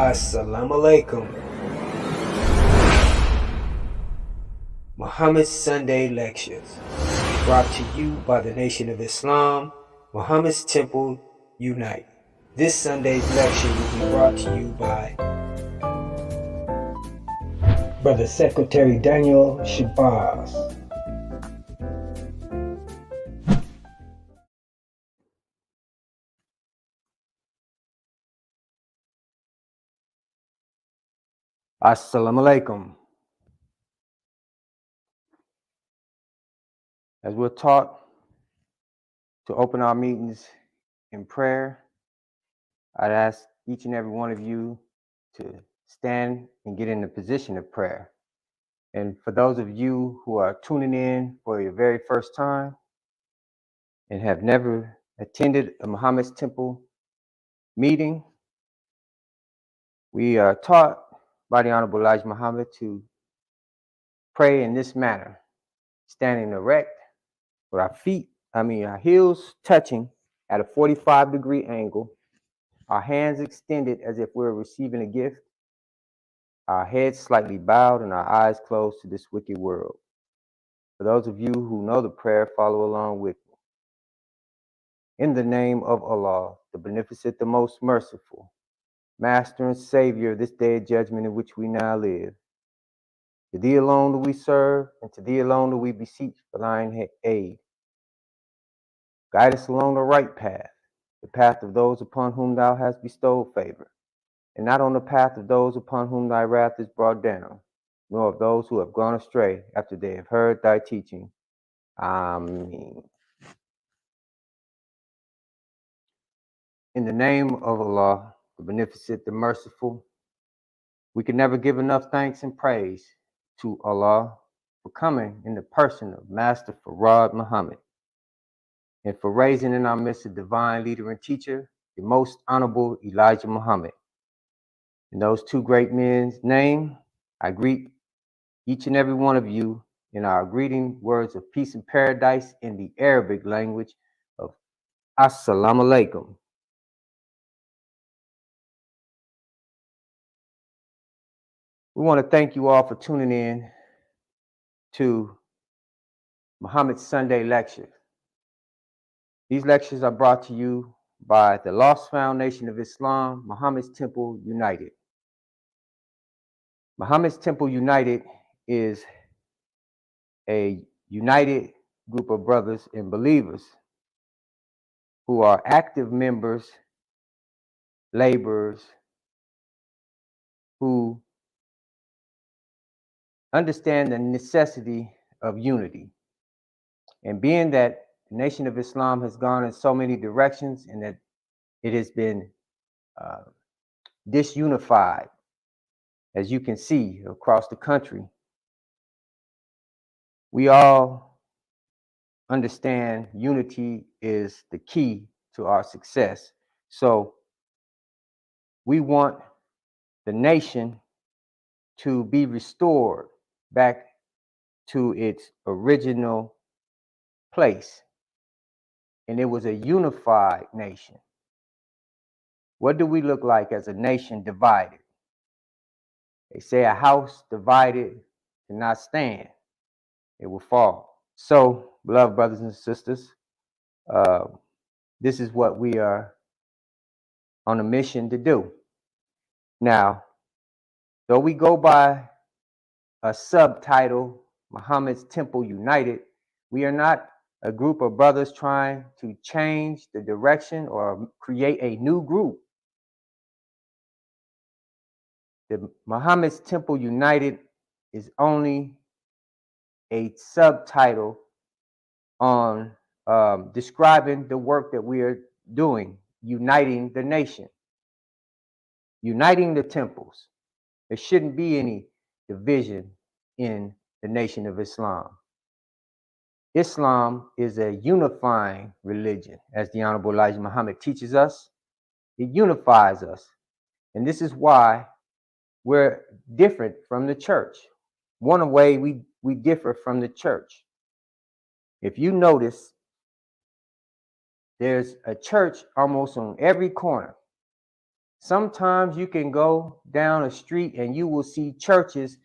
Assalamu alaikum. Muhammad's Sunday Lectures, brought to you by the Nation of Islam, Muhammad's Temple Unite. This Sunday's lecture will be brought to you by Brother Secretary Daniel Shabazz. Assalamu alaikum. As we're taught to open our meetings in prayer, I'd ask each and every one of you to stand and get in the position of prayer. And for those of you who are tuning in for your very first time and have never attended a Muhammad's Temple meeting, we are taught by the Honorable Elijah Muhammad to pray in this manner, standing erect with our heels touching at a 45-degree angle, our hands extended as if we're receiving a gift, our heads slightly bowed and our eyes closed to this wicked world. For those of you who know the prayer, follow along with me. In the name of Allah, the Beneficent, the Most Merciful, Master and Savior of this day of judgment in which we now live, to Thee alone do we serve, and to Thee alone do we beseech for Thine aid. Guide us along the right path, the path of those upon whom Thou hast bestowed favor, and not on the path of those upon whom Thy wrath is brought down, nor of those who have gone astray after they have heard Thy teaching. Ameen. In the name of Allah, the Beneficent, the Merciful, we can never give enough thanks and praise to Allah for coming in the person of Master Farad Muhammad and for raising in our midst a divine leader and teacher, the Most Honorable Elijah Muhammad. In those two great men's name, I greet each and every one of you in our greeting words of peace and paradise in the Arabic language of Assalamu alaikum. We want to thank you all for tuning in to Muhammad's Sunday Lecture. These lectures are brought to you by the Lost Foundation of Islam, Muhammad's Temple United. Muhammad's Temple United is a united group of brothers and believers who are active members, laborers, who understand the necessity of unity. And being that the Nation of Islam has gone in so many directions and that it has been disunified, as you can see across the country, we all understand unity is the key to our success. So we want the nation to be restored back to its original place. And it was a unified nation. What do we look like as a nation divided? They say a house divided cannot stand. It will fall. So, beloved brothers and sisters, this is what we are on a mission to do. Now, though we go by a subtitle, Muhammad's Temple United, we are not a group of brothers trying to change the direction or create a new group. The Muhammad's Temple United is only a subtitle on describing the work that we are doing, uniting the nation, uniting the temples. There shouldn't be any division in the Nation of Islam. Islam is a unifying religion, as the Honorable Elijah Muhammad teaches us. It unifies us. And this is why we're different from the church. One way we differ from the church. If you notice, there's a church almost on every corner. Sometimes you can go down a street and you will see churches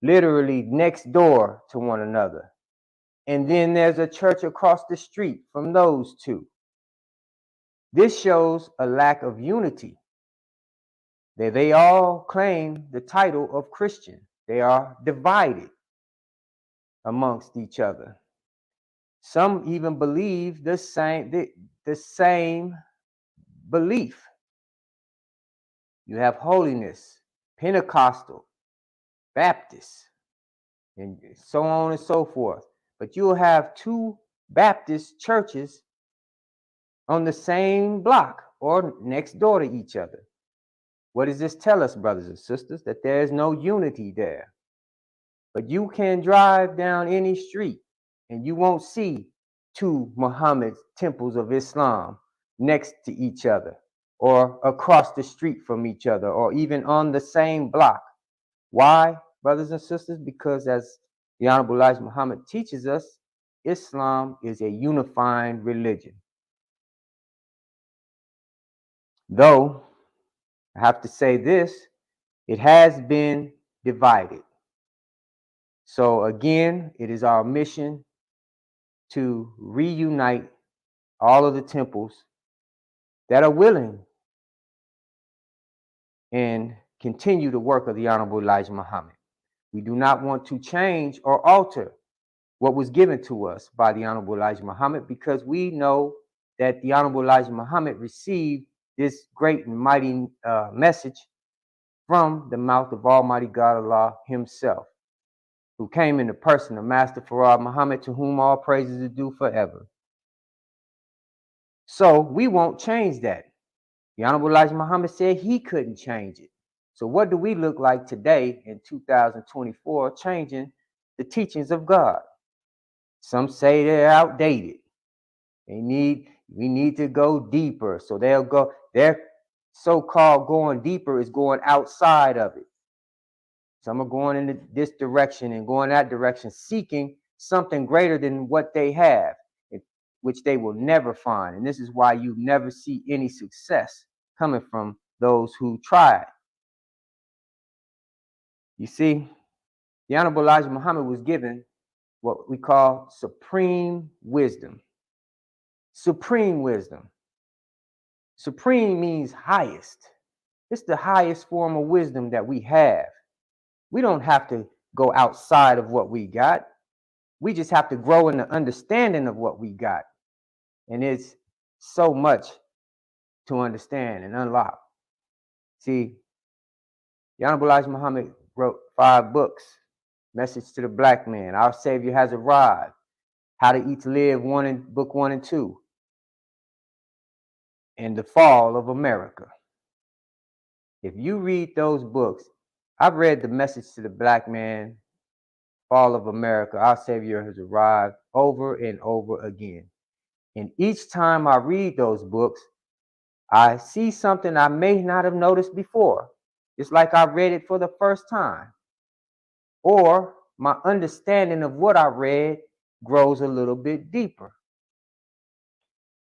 literally next door to one another. And then there's a church across the street from those two. This shows a lack of unity. They all claim the title of Christian. They are divided amongst each other. Some even believe the same belief. You have holiness, Pentecostal, Baptist, and so on and so forth. But you'll have two Baptist churches on the same block or next door to each other. What does this tell us, brothers and sisters? That there is no unity there. But you can drive down any street and you won't see two Muhammad temples of Islam next to each other or across the street from each other or even on the same block. Why, brothers and sisters? Because as the Honorable Elijah Muhammad teaches us, Islam is a unifying religion. Though, I have to say this, it has been divided. So again, it is our mission to reunite all of the temples that are willing and continue the work of the Honorable Elijah Muhammad. We do not want to change or alter what was given to us by the Honorable Elijah Muhammad, because we know that the Honorable Elijah Muhammad received this great and mighty message from the mouth of Almighty God Allah himself, who came in the person of Master Farad Muhammad, to whom all praises are due forever. So we won't change that. The Honorable Elijah Muhammad said he couldn't change it. So what do we look like today in 2024 changing the teachings of God? Some say they're outdated. We need to go deeper. So they'll go, their so-called going deeper is going outside of it. Some are going in this direction and going that direction, seeking something greater than what they have, which they will never find. And this is why you never see any success coming from those who tried. You see, the Honorable Elijah Muhammad was given what we call supreme wisdom. Supreme wisdom. Supreme means highest. It's the highest form of wisdom that we have. We don't have to go outside of what we got. We just have to grow in the understanding of what we got. And it's so much to understand and unlock. See, the Honorable Elijah Muhammad wrote 5 books. Message to the Black Man, Our Savior Has Arrived, How to Eat to Live, book 1 and 2, and The Fall of America. If you read those books, I've read the Message to the Black Man, Fall of America, Our Savior Has Arrived, over and over again. And each time I read those books, I see something I may not have noticed before. It's like I read it for the first time. Or my understanding of what I read grows a little bit deeper.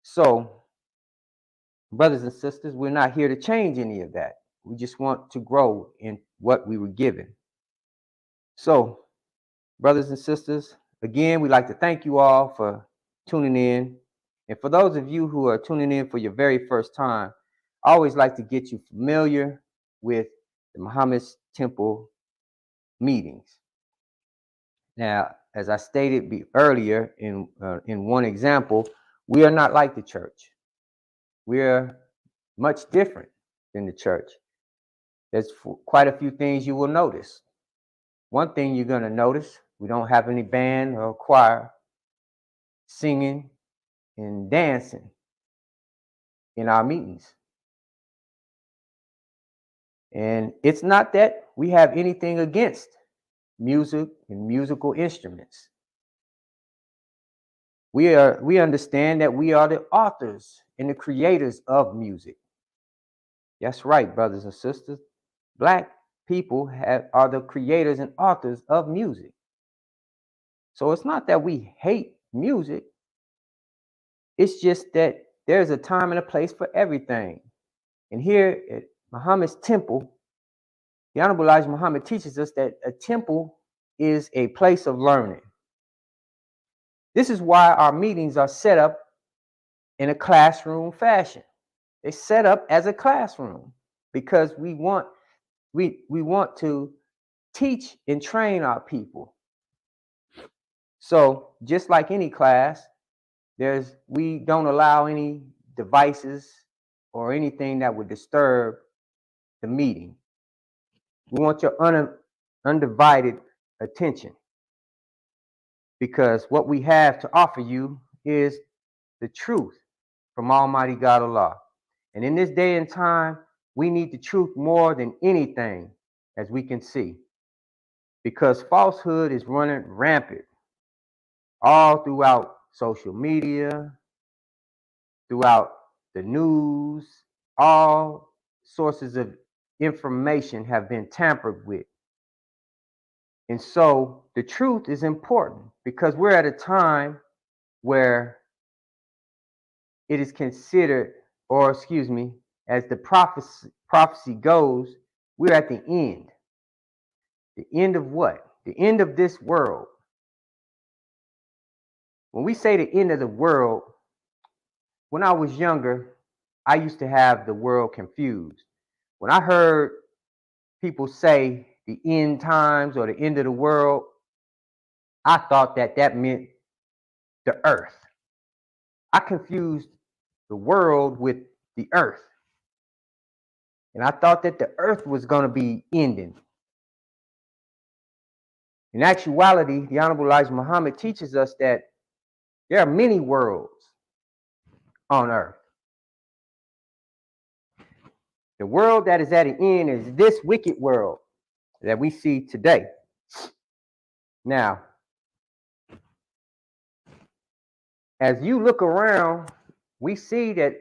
So, brothers and sisters, we're not here to change any of that. We just want to grow in what we were given. So, brothers and sisters, again, we'd like to thank you all for tuning in. And for those of you who are tuning in for your very first time, I always like to get you familiar with the Muhammad's Temple meetings. Now, as I stated earlier in one example, we are not like the church. We are much different than the church. There's quite a few things you will notice. One thing you're going to notice, we don't have any band or choir singing and dancing in our meetings. And it's not that we have anything against music and musical instruments. We understand that we are the authors and the creators of music. That's right, brothers and sisters. Black people are the creators and authors of music. So it's not that we hate music. It's just that there's a time and a place for everything. And here at Muhammad's temple, the Honorable Elijah Muhammad teaches us that a temple is a place of learning. This is why our meetings are set up in a classroom fashion. They're set up as a classroom because we want to teach and train our people. So just like any class, we don't allow any devices or anything that would disturb the meeting. We want your undivided attention, because what we have to offer you is the truth from Almighty God Allah. And in this day and time, we need the truth more than anything, as we can see, because falsehood is running rampant all throughout social media, throughout the news. All sources of information have been tampered with. And so the truth is important, because we're at a time where it is considered, or excuse me, as the prophecy goes, we're at the end. The end of what? The end of this world. When we say the end of the world, when I was younger, I used to have the world confused. When I heard people say the end times or the end of the world, I thought that meant the earth. I confused the world with the earth. And I thought that the earth was going to be ending. In actuality, the Honorable Elijah Muhammad teaches us that there are many worlds on earth. The world that is at an end is this wicked world that we see today. Now, as you look around, we see that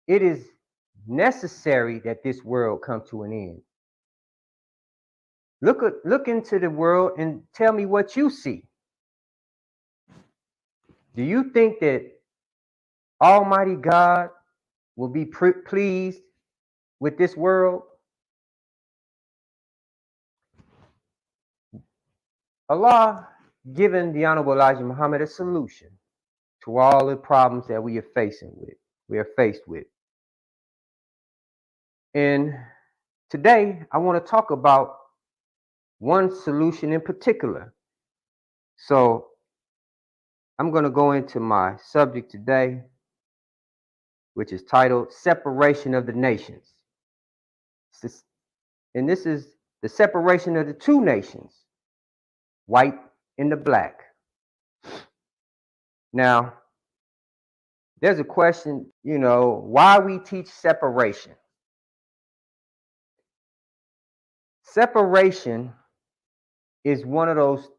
it is necessary that this world come to an end. Look into the world and tell me what you see. Do you think that Almighty God will be pleased with this world? Allah given the Honorable Elijah Muhammad a solution to all the problems that we are faced with. And today I want to talk about one solution in particular. So I'm going to go into my subject today, which is titled Separation of the Nations. And this is the separation of the two nations, white and the black. Now, there's a question, why we teach separation. Separation is one of those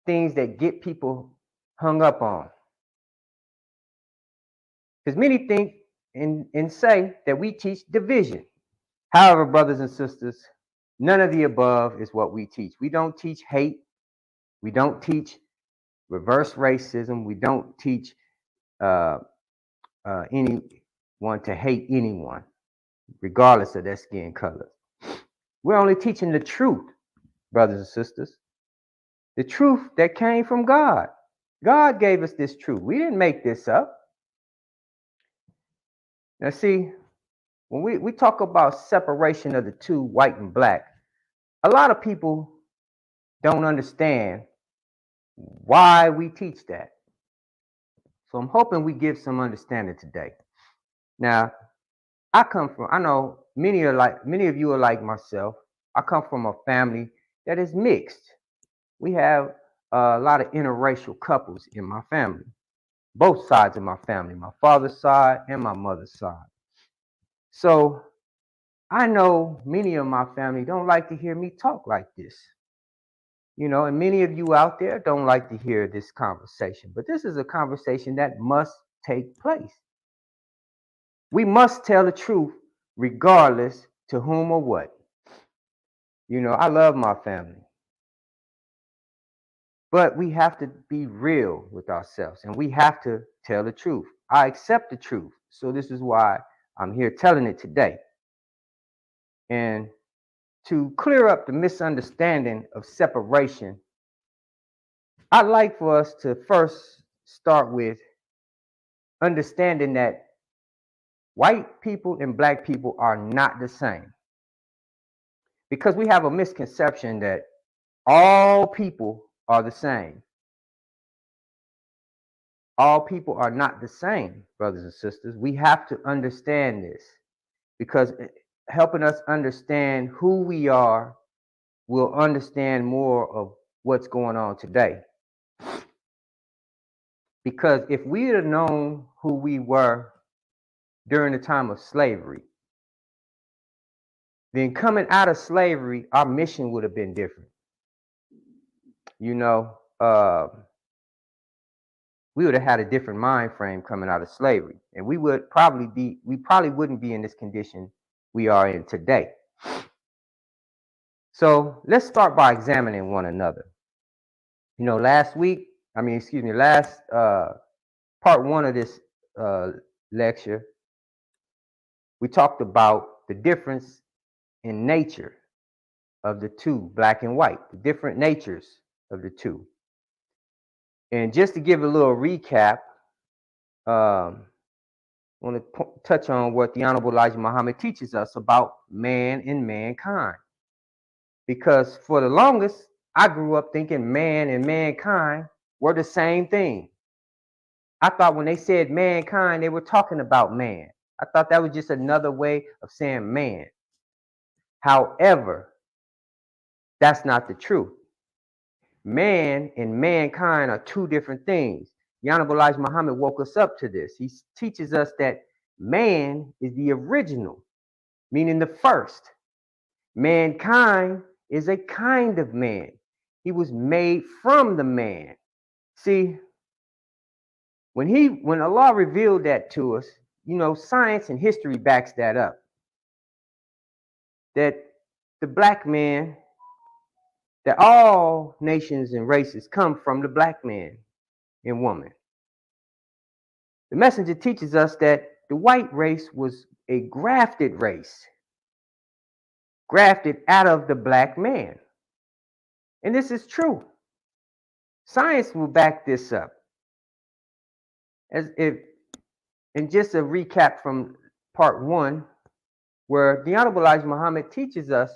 things that get people hung up on. Because many think and say that we teach division. However, brothers and sisters, none of the above is what we teach. We don't teach hate. We don't teach reverse racism. We don't teach anyone to hate anyone, regardless of their skin color. We're only teaching the truth, brothers and sisters. The truth that came from God. God gave us this truth. We didn't make this up. Now see, when we talk about separation of the two, white and black, a lot of people don't understand why we teach that. So I'm hoping we give some understanding today. Now, I know many of you are like myself. I come from a family that is mixed. We have a lot of interracial couples in my family, both sides of my family, my father's side and my mother's side. So I know many of my family don't like to hear me talk like this. And many of you out there don't like to hear this conversation, but this is a conversation that must take place. We must tell the truth regardless to whom or what. I love my family, but we have to be real with ourselves and we have to tell the truth. I accept the truth. So this is why I'm here telling it today. And to clear up the misunderstanding of separation, I'd like for us to first start with understanding that white people and black people are not the same. Because we have a misconception that all people are the same. All people are not the same, brothers and sisters. We have to understand this, because helping us understand who we are will understand more of what's going on today. Because if we had known who we were during the time of slavery, then coming out of slavery, our mission would have been different. You know, we would have had a different mind frame coming out of slavery, and we probably wouldn't be in this condition we are in today. So let's start by examining one another. You know, last part one of this lecture, we talked about the difference in nature of the two, black and white, the different natures of the two. And just to give a little recap, I want to touch on what the Honorable Elijah Muhammad teaches us about man and mankind. Because for the longest, I grew up thinking man and mankind were the same thing. I thought when they said mankind, they were talking about man. I thought that was just another way of saying man. However, that's not the truth. Man and mankind are two different things. The Honorable Elijah Muhammad woke us up to this. He teaches us that man is the original, meaning the first. Mankind is a kind of man. He was made from the man. See, when Allah revealed that to us, you know, science and history backs that up. That the black man, that all nations and races come from the black man and woman. The messenger teaches us that the white race was a grafted race, grafted out of the black man. And this is true. Science will back this up. And just a recap from part one, where the Honorable Elijah Muhammad teaches us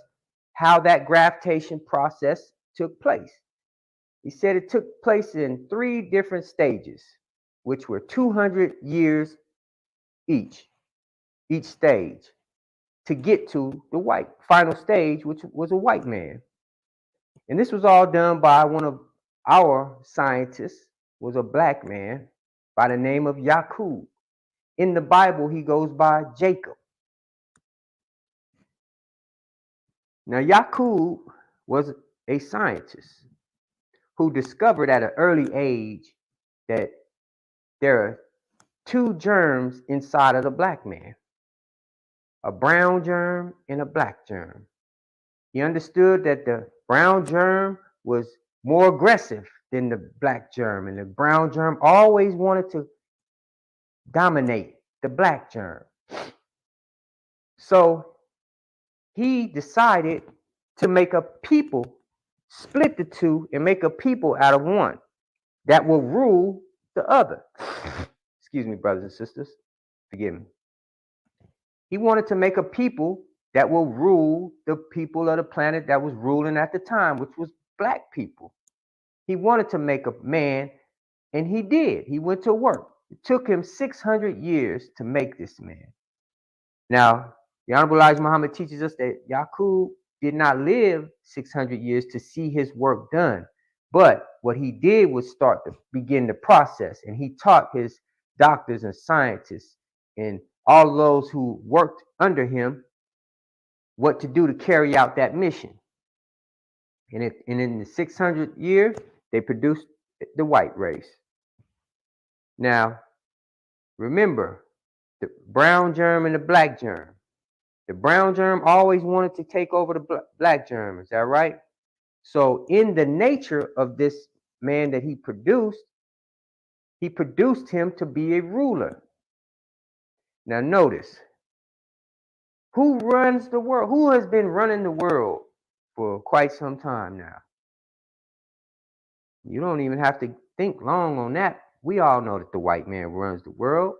how that graftation process took place. He said it took place in 3 different stages, which were 200 years each stage, to get to the final stage, which was a white man. And this was all done by one of our scientists, was a black man by the name of Yaqub. In the Bible, he goes by Jacob. Now, Yaqub was a scientist who discovered at an early age that there are 2 germs inside of the black man, a brown germ and a black germ. He understood that the brown germ was more aggressive than the black germ, and the brown germ always wanted to dominate the black germ. So he decided to make a people, split the 2 and make a people out of one that will rule the other. Excuse me, brothers and sisters, forgive me. He wanted to make a people that will rule the people of the planet that was ruling at the time, which was black people. He wanted to make a man, and he did. He went to work. It took him 600 years to make this man. Now, the Honorable Elijah Muhammad teaches us that Yaqub did not live 600 years to see his work done. But what he did was begin the process, and he taught his doctors and scientists and all those who worked under him what to do to carry out that mission. And in the 600 years, they produced the white race. Now, remember, the brown germ and the black germ. The brown germ always wanted to take over the black germ. Is that right? So in the nature of this man that he produced him to be a ruler. Now notice, Who runs the world? Who has been running the world for quite some time now? You don't even have to think long on that. We all know that the white man runs the world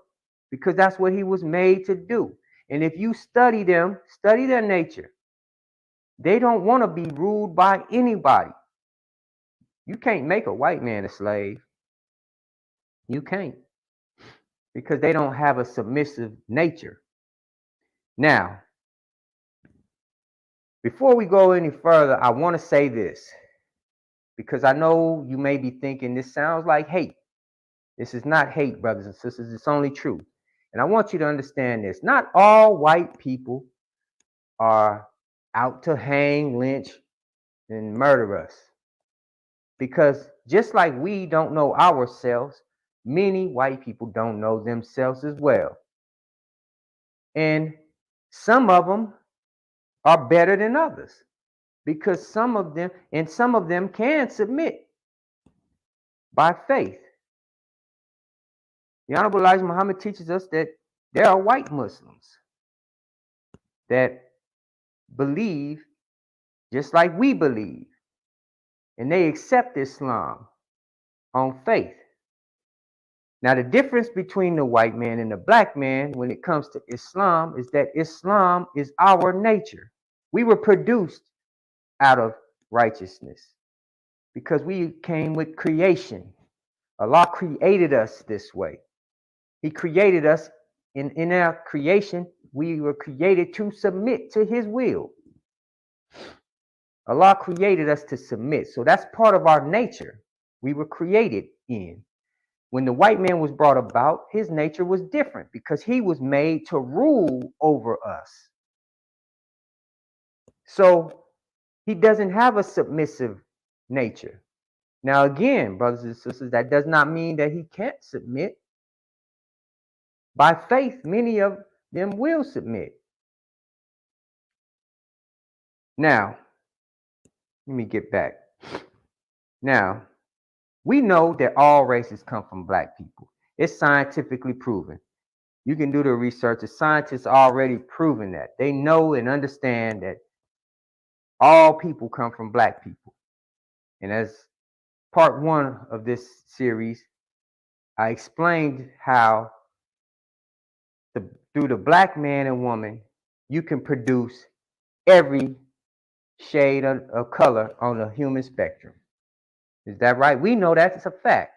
because that's what he was made to do. And if you study them, study their nature, they don't want to be ruled by anybody. You can't make a white man a slave. You can't, because they don't have a submissive nature. Now, before we go any further, I want to say this, because I know you may be thinking this sounds like hate. This is not hate, brothers and sisters. It's only truth. And I want you to understand this. Not all white people are out to hang, lynch, and murder us. Because just like we don't know ourselves, many white people don't know themselves as well. And some of them are better than others, because some of them can submit by faith. The Honorable Elijah Muhammad teaches us that there are white Muslims that believe just like we believe, and they accept Islam on faith. Now, the difference between the white man and the black man when it comes to Islam is that Islam is our nature. We were produced out of righteousness because we came with creation. Allah created us this way. He created us in our creation. We were created to submit to his will. Allah created us to submit. So that's part of our nature. We were created in. When the white man was brought about, his nature was different because he was made to rule over us. So he doesn't have a submissive nature. Now, again, brothers and sisters, that does not mean that he can't submit. By faith, many of them will submit. Now, let me get back. Now, we know that all races come from black people. It's scientifically proven. You can do the research. The scientists already proven that. They know and understand that all people come from black people. And as part one of this series, I explained how through the black man and woman, you can produce every shade of color on the human spectrum. Is that right? We know that's a fact,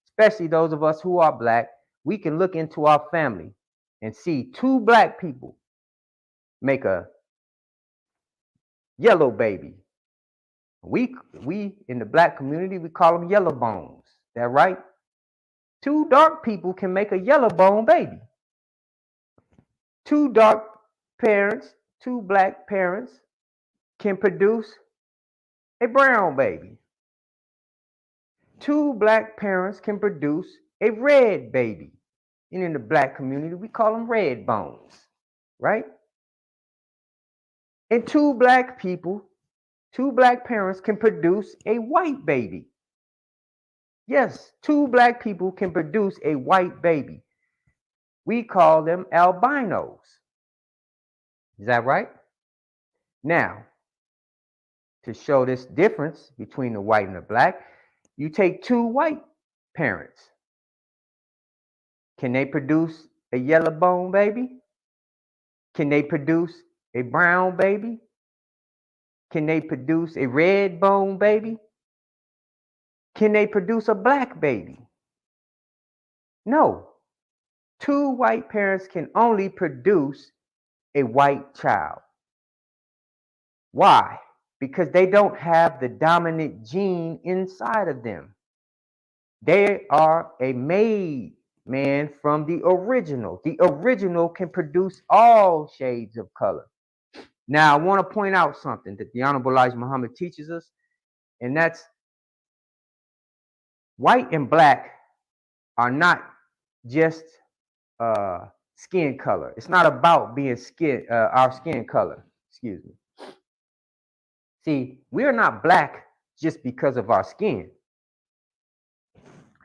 especially those of us who are black. We can look into our family and see two black people make a yellow baby. We in the black community, we call them yellow bones. Is that right? Two dark people can make a yellow bone baby. Two dark parents, two black parents can produce a brown baby. Two black parents can produce a red baby. And in the black community, we call them red bones, right? And two black parents can produce a white baby. Yes, two black people can produce a white baby. We call them albinos. Is that right? Now, to show this difference between the white and the black, you take two white parents. Can they produce a yellow bone baby? Can they produce a brown baby? Can they produce a red bone baby? Can they produce a black baby? No. Two white parents can only produce a white child. Why? Because they don't have the dominant gene inside of them. They are a made man from the original. The original can produce all shades of color. Now, I want to point out something that the Honorable Elijah Muhammad teaches us, and that's white and black are not just skin color. It's not about being our skin color. Excuse me. See, we're not black just because of our skin.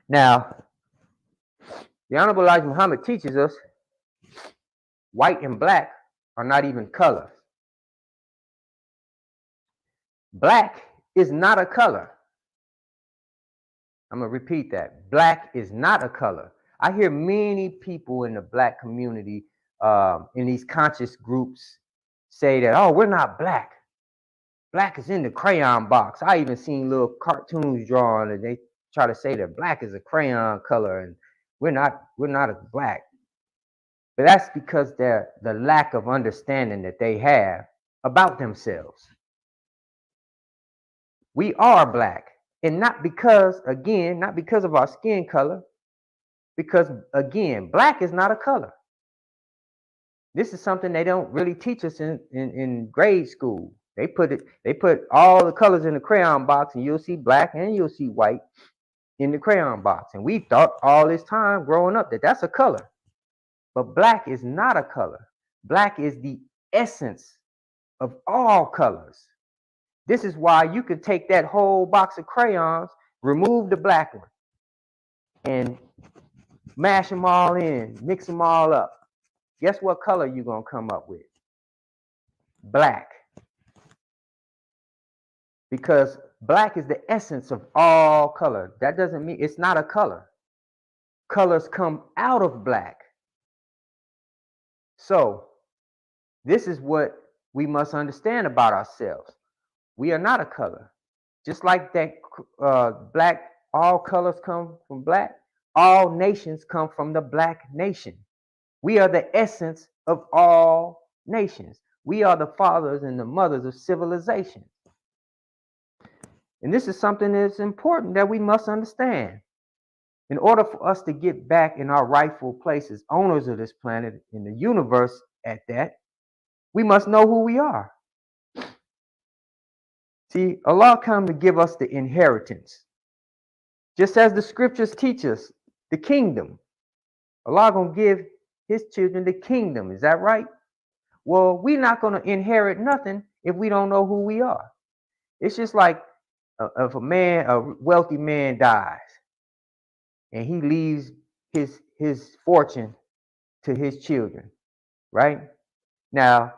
Now, the Honorable Elijah Muhammad teaches us white and black are not even colors. Black is not a color. I'm going to repeat that. Black is not a color. I hear many people in the black community, in these conscious groups, say that, oh, we're not black. Black is in the crayon box. I even seen little cartoons drawn, and they try to say that black is a crayon color, and we're not a black. But that's because the lack of understanding that they have about themselves. We are black, and not because of our skin color, because again, black is not a color. This is something they don't really teach us in grade school. They put all the colors in the crayon box, and you'll see black and you'll see white in the crayon box. And we thought all this time growing up that that's a color. But black is not a color. Black is the essence of all colors. This is why you can take that whole box of crayons, remove the black one, and mash them all in, mix them all up. Guess what color you're going to come up with? Black. Because black is the essence of all color. That doesn't mean it's not a color. Colors come out of black. So this is what we must understand about ourselves. We are not a color. Just like that black, all colors come from black. All nations come from the black nation. We are the essence of all nations. We are the fathers and the mothers of civilization. And this is something that's important that we must understand. In order for us to get back in our rightful place as owners of this planet, in the universe at that, we must know who we are. See, Allah come to give us the inheritance. Just as the scriptures teach us, the kingdom. Allah gonna give his children the kingdom. Is that right? Well, we're not gonna inherit nothing if we don't know who we are. It's just like if a wealthy man dies and he leaves his fortune to his children, right? Now,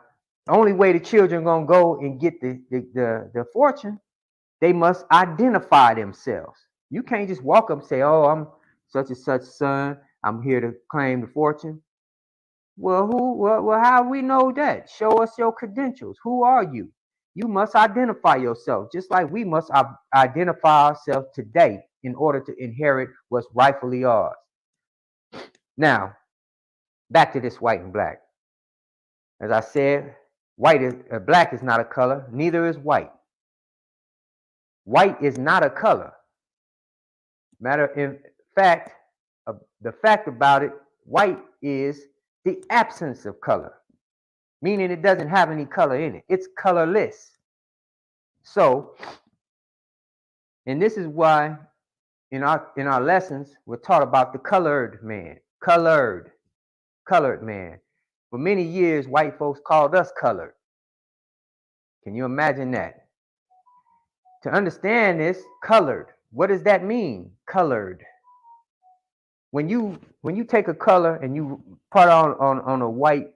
the only way the children gonna go and get the fortune, they must identify themselves. You can't just walk up and say, oh, I'm such and such son, I'm here to claim the fortune. Well, how do we know that? Show us your credentials. Who are you? You must identify yourself, just like we must identify ourselves today in order to inherit what's rightfully ours. Now, back to this white and black. As I said, black is not a color, neither is white. White is not a color. The fact about it, white is the absence of color, meaning it doesn't have any color in it. It's colorless. So, and this is why in our lessons we're taught about the colored man. Colored man. For many years, white folks called us colored. Can you imagine that? To understand this, colored, what does that mean? Colored. When you take a color and you put on a white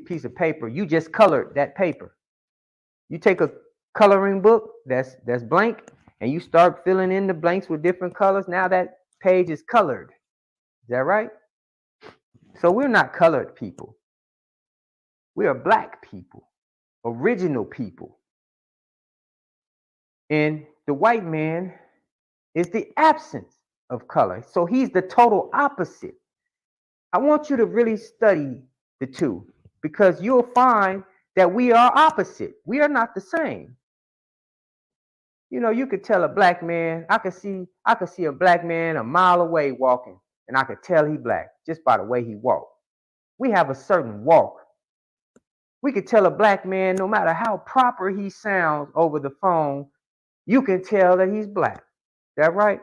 piece of paper, you just colored that paper. You take a coloring book that's blank and you start filling in the blanks with different colors. Now that page is colored. Is that right? So we're not colored people. We are black people, original people. And the white man is the absence of color. So he's the total opposite. I want you to really study the two, because you'll find that we are opposite. We are not the same. You know, you could tell a black man, I could see a black man a mile away walking, and I could tell he black just by the way he walked. We have a certain walk. We could tell a black man, no matter how proper he sounds over the phone, you can tell that he's black. Is that right?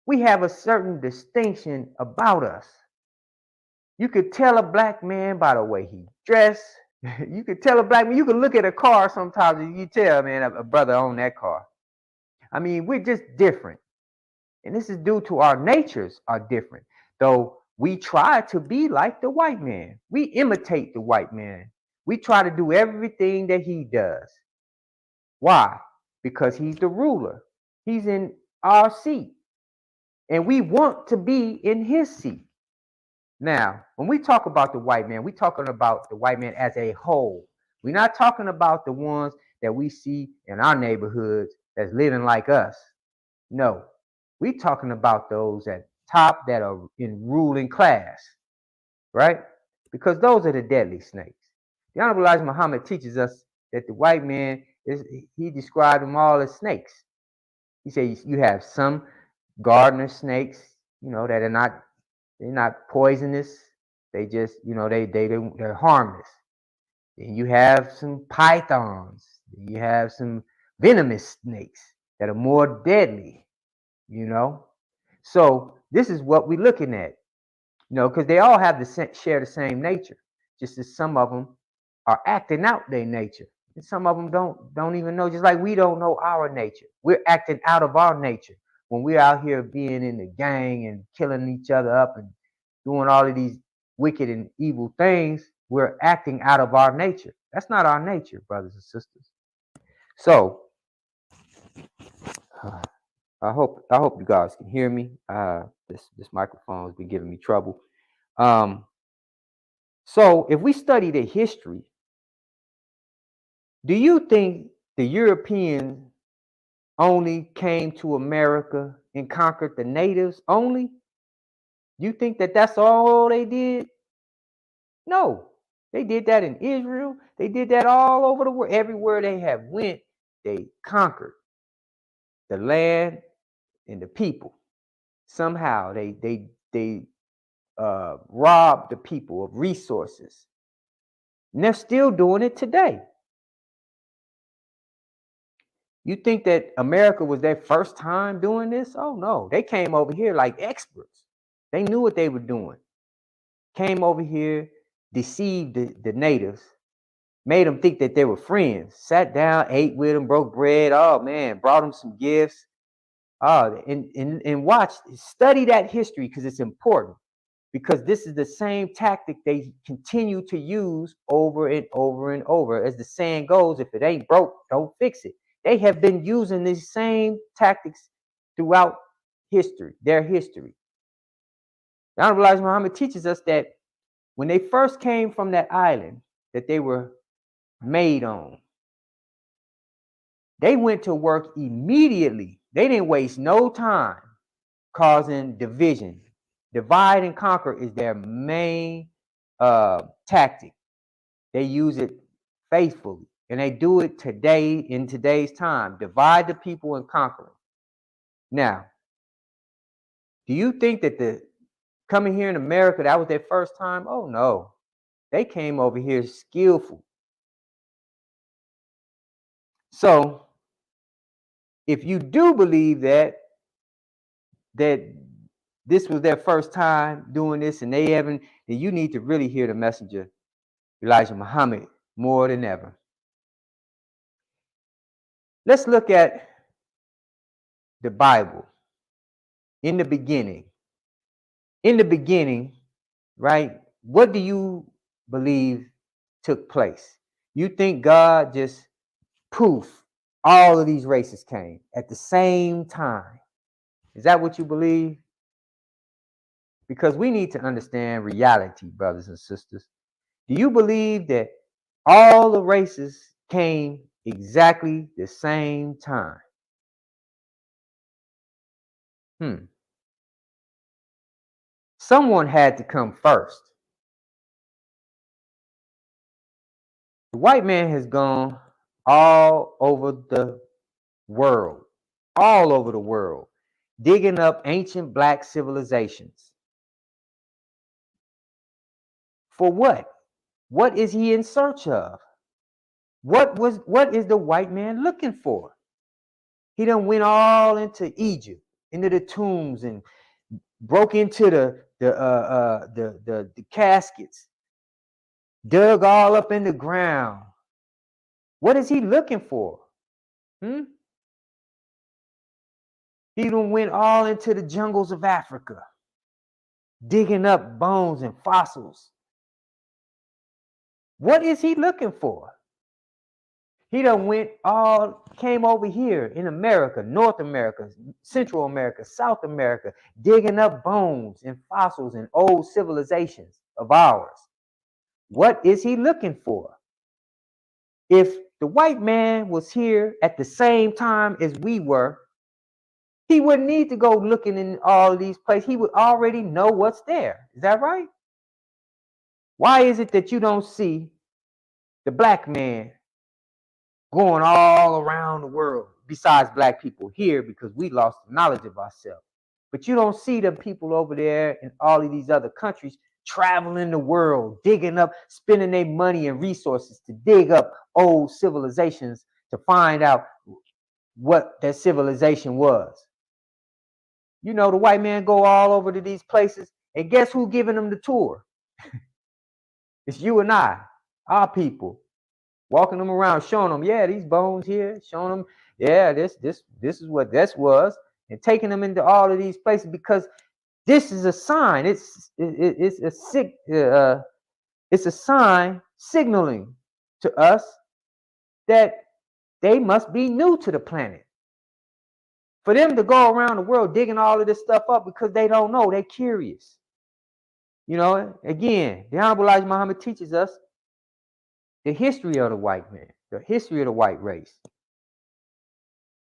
We have a certain distinction about us. You could tell a black man by the way he dressed. You could tell a black man, you could look at a car sometimes and you tell, man, a brother owned that car. I mean, we're just different. And this is due to our natures are different. Though we try to be like the white man. We imitate the white man. We try to do everything that he does. Why? Because he's the ruler. He's in our seat. And we want to be in his seat. Now, when we talk about the white man, we're talking about the white man as a whole. We're not talking about the ones that we see in our neighborhoods that's living like us. No, we're talking about those at top that are in ruling class, right? Because those are the deadly snakes. The Honorable Elijah Muhammad teaches us that the white man he described them all as snakes. He says you have some gardener snakes, that they're not poisonous. They just, they're harmless. Then you have some pythons. Then you have some venomous snakes that are more deadly, So this is what we're looking at, because they all have share the same nature. Just as some of them are acting out their nature, and some of them don't even know. Just like we don't know our nature, we're acting out of our nature when we're out here being in the gang and killing each other up and doing all of these wicked and evil things. We're acting out of our nature. That's not our nature, brothers and sisters. So I hope you guys can hear me. This microphone has been giving me trouble. So if we study the history, do you think the Europeans only came to America and conquered the natives only? You think that that's all they did? No, they did that in Israel. They did that all over the world. Everywhere they have went, they conquered the land and the people. Somehow they robbed the people of resources. And they're still doing it today. You think that America was their first time doing this? Oh, no. They came over here like experts. They knew what they were doing. Came over here, deceived the natives, made them think that they were friends, sat down, ate with them, broke bread. Oh, man, brought them some gifts. And watch, study that history because it's important. Because this is the same tactic they continue to use over and over and over. As the saying goes, if it ain't broke, don't fix it. They have been using these same tactics throughout history, their history. The Honorable Elijah Muhammad teaches us that when they first came from that island that they were made on, they went to work immediately. They didn't waste no time causing division. Divide and conquer is their main tactic. They use it faithfully, and they do it today in today's time. Divide the people and conquer them. Now, do you think that the coming here in America, that was their first time? Oh, no. They came over here skillful. So, if you do believe that this was their first time doing this and they haven't, then you need to really hear the messenger, Elijah Muhammad, more than ever. Let's look at the Bible. In the beginning, right? What do you believe took place? You think God just poof, all of these races came at the same time? Is that what you believe? Because we need to understand reality, brothers and sisters. Do you believe that all the races came exactly the same time? Someone had to come first. The white man has gone all over the world, digging up ancient black civilizations. For what? What is he in search of? What is the white man looking for? He done went all into Egypt, into the tombs, and broke into the caskets, dug all up in the ground. What is he looking for? He done went all into the jungles of Africa, digging up bones and fossils. What is he looking for? He came over here in America, North America, Central America, South America, digging up bones and fossils and old civilizations of ours. What is he looking for? If the white man was here at the same time as we were, he wouldn't need to go looking in all of these places. He would already know what's there. Is that right? Why is it that you don't see the black man going all around the world besides black people here because we lost the knowledge of ourselves? But you don't see the people over there in all of these other countries traveling the world, digging up, spending their money and resources to dig up old civilizations to find out what that civilization was. You know, the white man go all over to these places, and guess who giving them the tour? It's you and I, our people, walking them around, showing them, yeah, these bones here, showing them, yeah, this is what this was, and taking them into all of these places because this is a sign. It's a sign signaling to us that they must be new to the planet. For them to go around the world digging all of this stuff up because they don't know, they're curious. You know, again, the Honorable Elijah Muhammad teaches us the history of the white man, the history of the white race.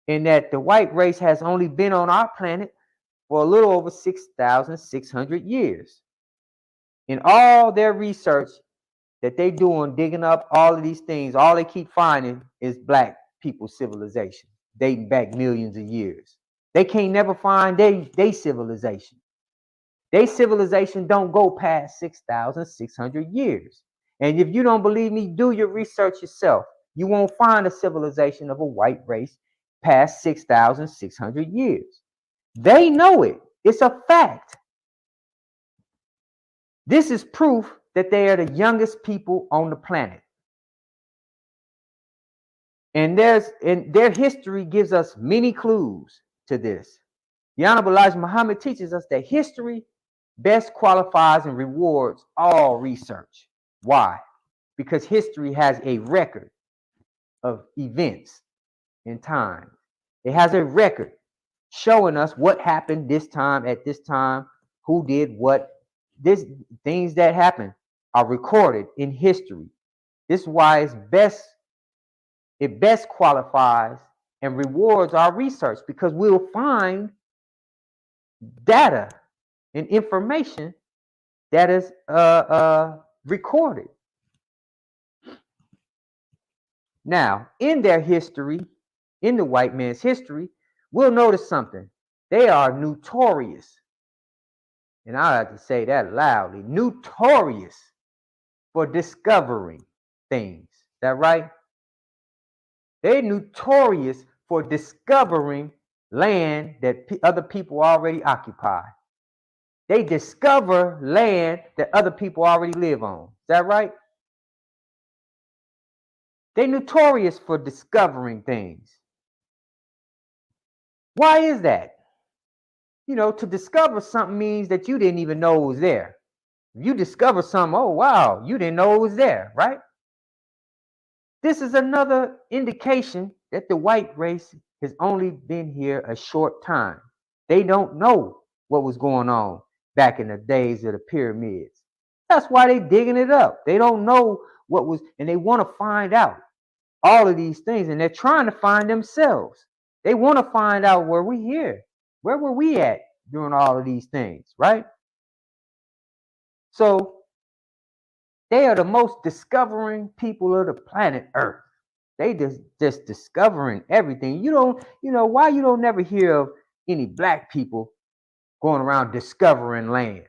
And that the white race has only been on our planet for a little over 6,600 years. In all their research that they do on digging up all of these things, all they keep finding is black people's civilization, dating back millions of years. They can't never find their civilization. Their civilization don't go past 6,600 years. And if you don't believe me, do your research yourself. You won't find a civilization of a white race past 6,600 years. They know it. It's a fact. This is proof that they are the youngest people on the planet. And their history gives us many clues to this. The Honorable Elijah Muhammad teaches us that history best qualifies and rewards all research. Why? Because history has a record of events in time. It has a record showing us what happened this time at this time, who did what. Things that happen are recorded in history. This is why it best qualifies and rewards our research, because we'll find data and information that is recorded. Now, in their history, in the white man's history, we'll notice something. They are notorious, and I have to say that loudly, notorious for discovering things. Is that right? They're notorious for discovering land that other people already occupy. They discover land that other people already live on. Is that right? They're notorious for discovering things. Why is that? You know, to discover something means that you didn't even know it was there. If you discover something, oh, wow, you didn't know it was there, right? This is another indication that the white race has only been here a short time. They don't know what was going on back in the days of the pyramids. That's why they're digging it up. They don't know what was, and they want to find out all of these things, and they're trying to find themselves. They want to find out where we here. Where were we at during all of these things, right? So they are the most discovering people of the planet Earth. They just discovering everything. Why you don't never hear of any black people going around discovering land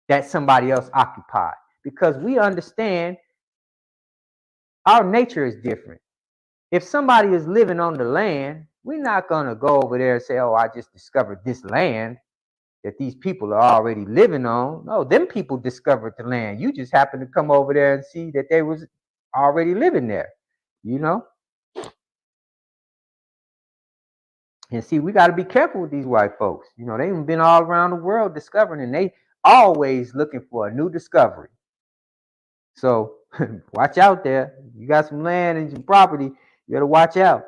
that somebody else occupied? Because we understand our nature is different. If somebody is living on the land, we're not going to go over there and say, oh, I just discovered this land that these people are already living on. No, them people discovered the land. You just happen to come over there and see that they was already living there, you know? And see, we got to be careful with these white folks. You know, they've been all around the world discovering, and they always looking for a new discovery. So watch out there. You got some land and some property, you better watch out.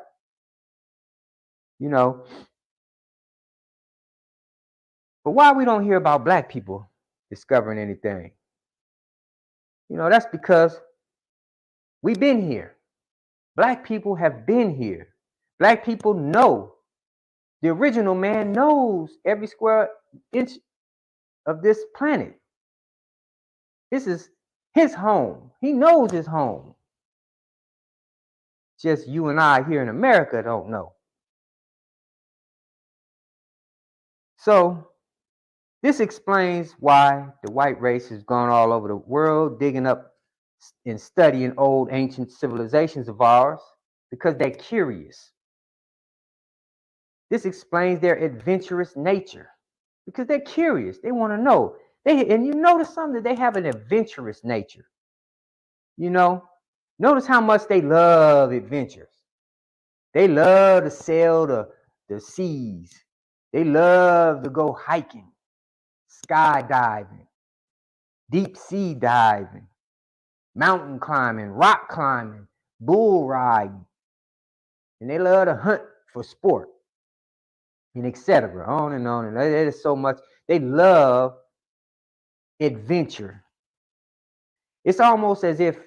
You know, but why we don't hear about black people discovering anything? You know, that's because we've been here. Black people have been here. Black people know. The original man knows every square inch of this planet. This is his home. He knows his home. Just you and I here in America don't know. So this explains why the white race has gone all over the world digging up and studying old ancient civilizations of ours, because they're curious. This explains their adventurous nature, because they're curious. They want to know. And you notice something, they have an adventurous nature. You know, notice how much they love adventures. They love to sail the seas. They love to go hiking, skydiving, deep sea diving, mountain climbing, rock climbing, bull riding. And they love to hunt for sport, and etc. On and on. And there's so much. They love adventure. It's almost as if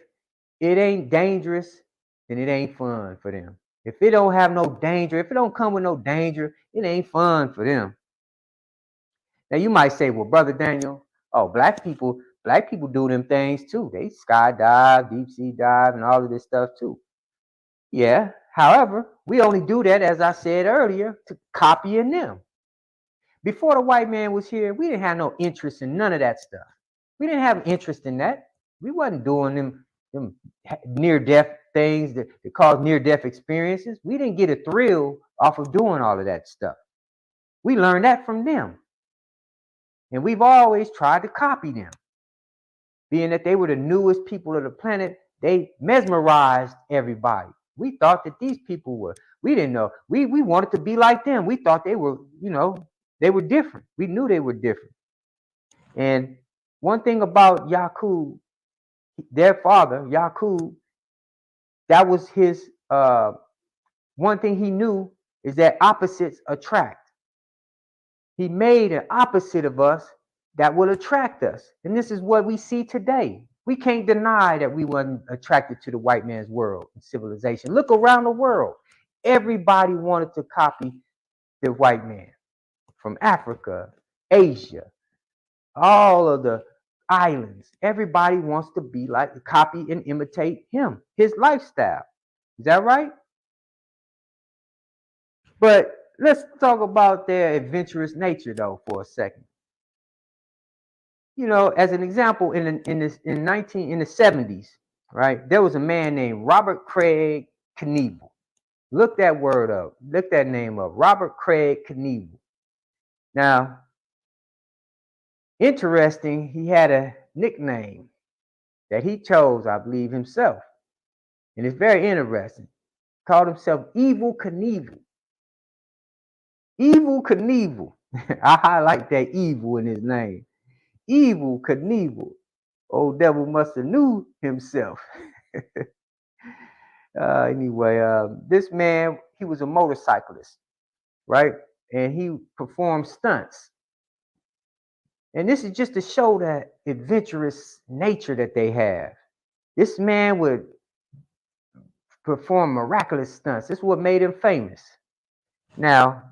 it ain't dangerous, then it ain't fun for them. If it don't have no danger, if it don't come with no danger, it ain't fun for them. Now you might say, well, Brother Daniel, oh, black people do them things too. They skydive, deep sea dive, and all of this stuff too. Yeah. However, we only do that, as I said earlier, to copying them. Before the white man was here, we didn't have no interest in none of that stuff. We didn't have interest in that. We wasn't doing them near-death things that cause near-death experiences. We didn't get a thrill off of doing all of that stuff. We learned that from them. And we've always tried to copy them. Being that they were the newest people of the planet, they mesmerized everybody. We thought that these people were, we didn't know. We wanted to be like them. We thought they were, they were different. We knew they were different. And one thing about Yakub, their father, Yakub, that was his, one thing he knew is that opposites attract. He made an opposite of us that will attract us. And this is what we see today. We can't deny that we weren't attracted to the white man's world and civilization. Look around the world. Everybody wanted to copy the white man, from Africa, Asia, all of the islands. Everybody wants to be like, copy and imitate him, his lifestyle. Is that right? But let's talk about their adventurous nature, though, for a second. You know, as an example, in the 70s, right? There was a man named Robert Craig Knievel. Look that word up. Look that name up. Robert Craig Knievel. Now, interesting, he had a nickname that he chose, I believe, himself. And it's very interesting. He called himself Evel Knievel. Evel Knievel. I highlight that evil in his name. Evel Knievel. Old devil must have knew himself. Anyway, this man, he was a motorcyclist, right? And he performed stunts. And this is just to show that adventurous nature that they have. This man would perform miraculous stunts. This is what made him famous. Now,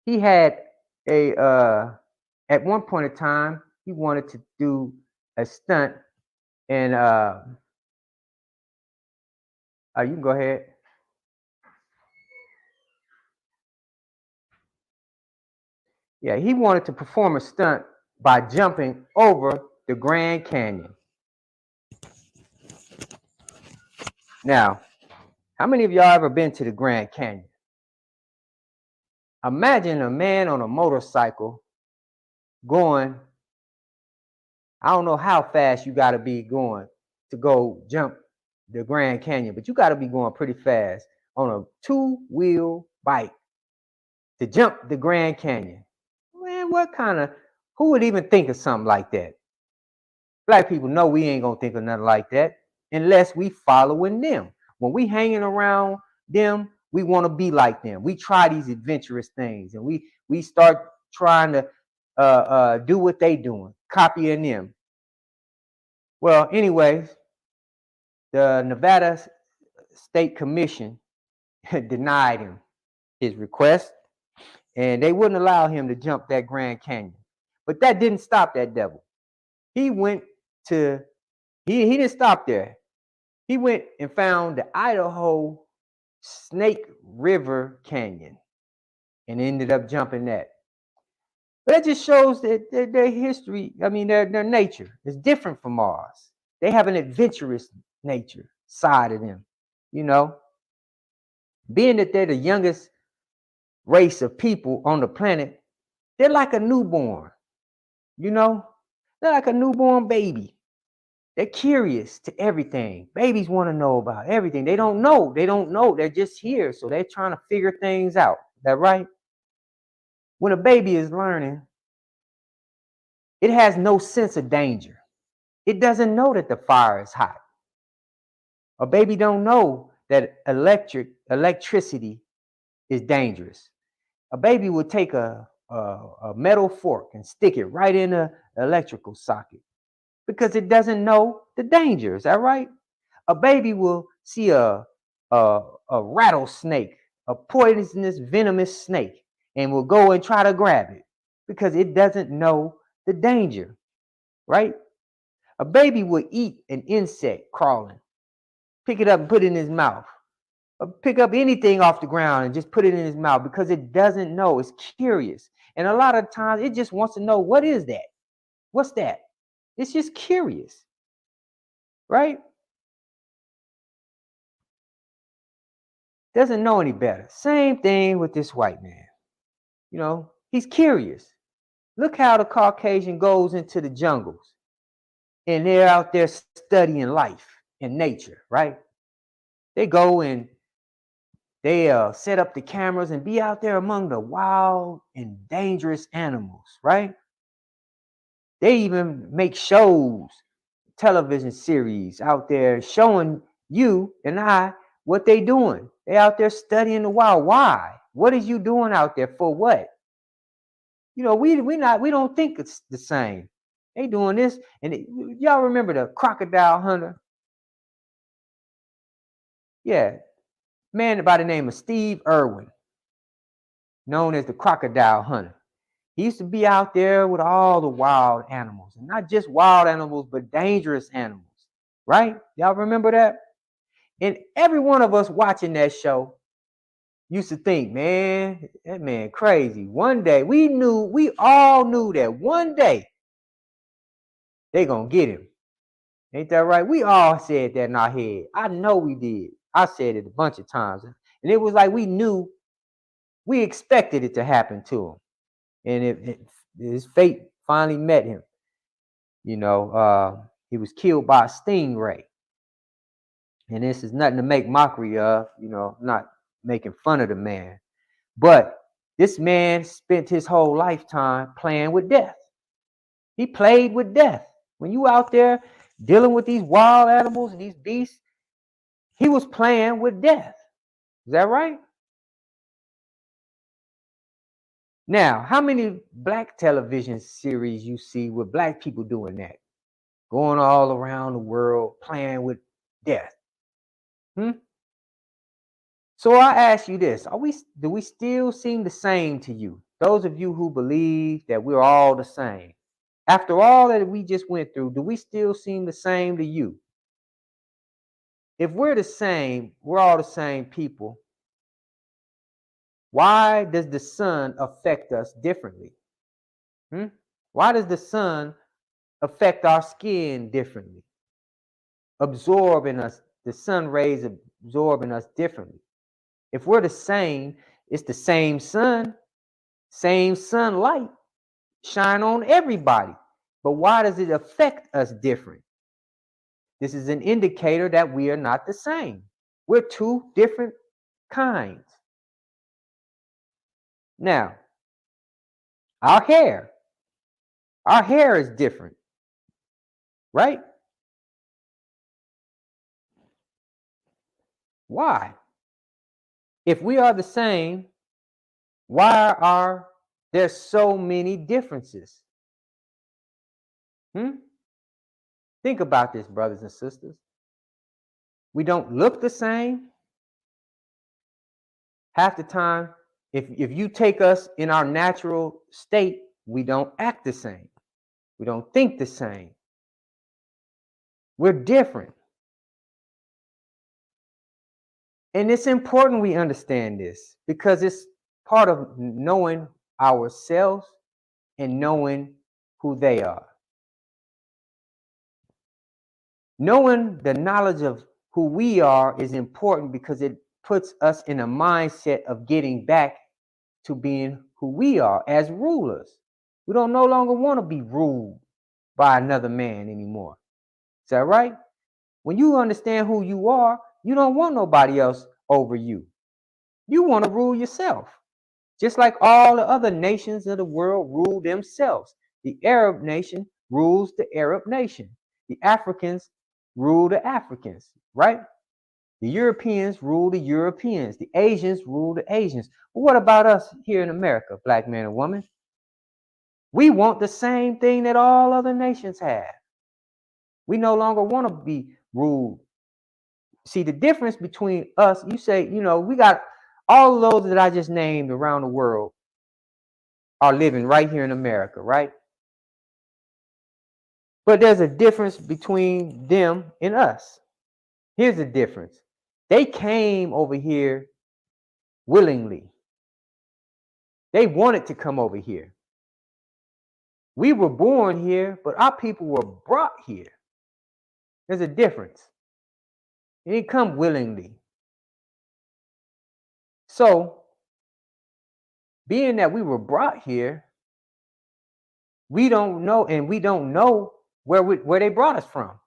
he had at one point in time, he wanted to do a stunt, and you can go ahead. Yeah, he wanted to perform a stunt by jumping over the Grand Canyon. Now, how many of y'all ever been to the Grand Canyon? Imagine a man on a motorcycle going, I don't know how fast you got to be going to go jump the Grand Canyon, but you got to be going pretty fast on a two-wheel bike to jump the Grand Canyon. Man, what kind of Who would even think of something like that? Black people know we ain't gonna think of nothing like that unless we following them. When we hanging around them, we want to be like them. We try these adventurous things, and we start trying to do what they doing, copying them. Well, anyways, the Nevada State Commission denied him his request, and they wouldn't allow him to jump that Grand Canyon. But that didn't stop that devil. He went to he didn't stop there. He went and found the Idaho Snake River Canyon and ended up jumping that. But that just shows that their history, I mean, their nature is different from ours. They have an adventurous nature side of them, you know. Being that they're the youngest race of people on the planet, they're like a newborn, you know. They're like a newborn baby. They're curious to everything. Babies want to know about everything. They don't know. They don't know. They're just here. So they're trying to figure things out. Is that right? When a baby is learning, it has no sense of danger. It doesn't know that the fire is hot. A baby don't know that electricity is dangerous. A baby would take a metal fork and stick it right in an electrical socket because it doesn't know the danger. Is that right? A baby will see a rattlesnake, a poisonous, venomous snake, and will go and try to grab it because it doesn't know the danger, right? A baby will eat an insect crawling, pick it up and put it in his mouth. Or pick up anything off the ground and just put it in his mouth because it doesn't know. It's curious. And a lot of times it just wants to know, what is that? What's that? It's just curious, right? Doesn't know any better. Same thing with this white man. You know, he's curious. Look how the Caucasian goes into the jungles and they're out there studying life and nature, right? They go and they set up the cameras and be out there among the wild and dangerous animals, right? They even make shows, television series out there showing you and I what they doing. They out there studying the wild. Why? What is you doing out there for? What? You know, we don't think it's the same. They doing this, and y'all remember the crocodile hunter? Yeah, man by the name of Steve Irwin, known as the crocodile hunter. He used to be out there with all the wild animals, and not just wild animals, but dangerous animals, right? Y'all remember that? And every one of us watching that show used to think, man, that man crazy. One day, we all knew that one day they gonna get him. Ain't that right? We all said that in our head. I know we did. I said it a bunch of times. And it was like we knew, we expected it to happen to him. And his fate finally met him. You know, he was killed by a stingray. And this is nothing to make mockery of, you know, not making fun of the man. But this man spent his whole lifetime playing with death. He played with death. When you out there dealing with these wild animals and these beasts, he was playing with death. Is that right? Now, how many black television series you see with black people doing that? Going all around the world playing with death. So I ask you this, do we still seem the same to you? Those of you who believe that we're all the same. After all that we just went through, do we still seem the same to you? If we're the same, we're all the same people. Why does the sun affect us differently? Why does the sun affect our skin differently? Absorbing us, the sun rays absorbing us differently. If we're the same, it's the same sun, same sunlight, shine on everybody. But why does it affect us different? This is an indicator that we are not the same. We're two different kinds. Now, our hair Our hair is different, right? Why? If we are the same, why are there so many differences? Think about this, brothers and sisters. We don't look the same. Half the time, if you take us in our natural state, we don't act the same. We don't think the same. We're different. And it's important we understand this because it's part of knowing ourselves and knowing who they are. Knowing the knowledge of who we are is important because it puts us in a mindset of getting back to being who we are as rulers. We don't no longer want to be ruled by another man anymore. Is that right? When you understand who you are, you don't want nobody else over you. You want to rule yourself. Just like all the other nations of the world rule themselves. The Arab nation rules the Arab nation. The Africans rule the Africans, right? The Europeans rule the Europeans. The Asians rule the Asians. But what about us here in America, black man and woman? We want the same thing that all other nations have. We no longer want to be ruled. See, the difference between us, you say, we got all of those that I just named around the world are living right here in America, right? But there's a difference between them and us. Here's the difference. They came over here willingly. They wanted to come over here. We were born here, but our people were brought here. There's a difference. They didn't come willingly. So, being that we were brought here, we don't know, and we don't know where they brought us from.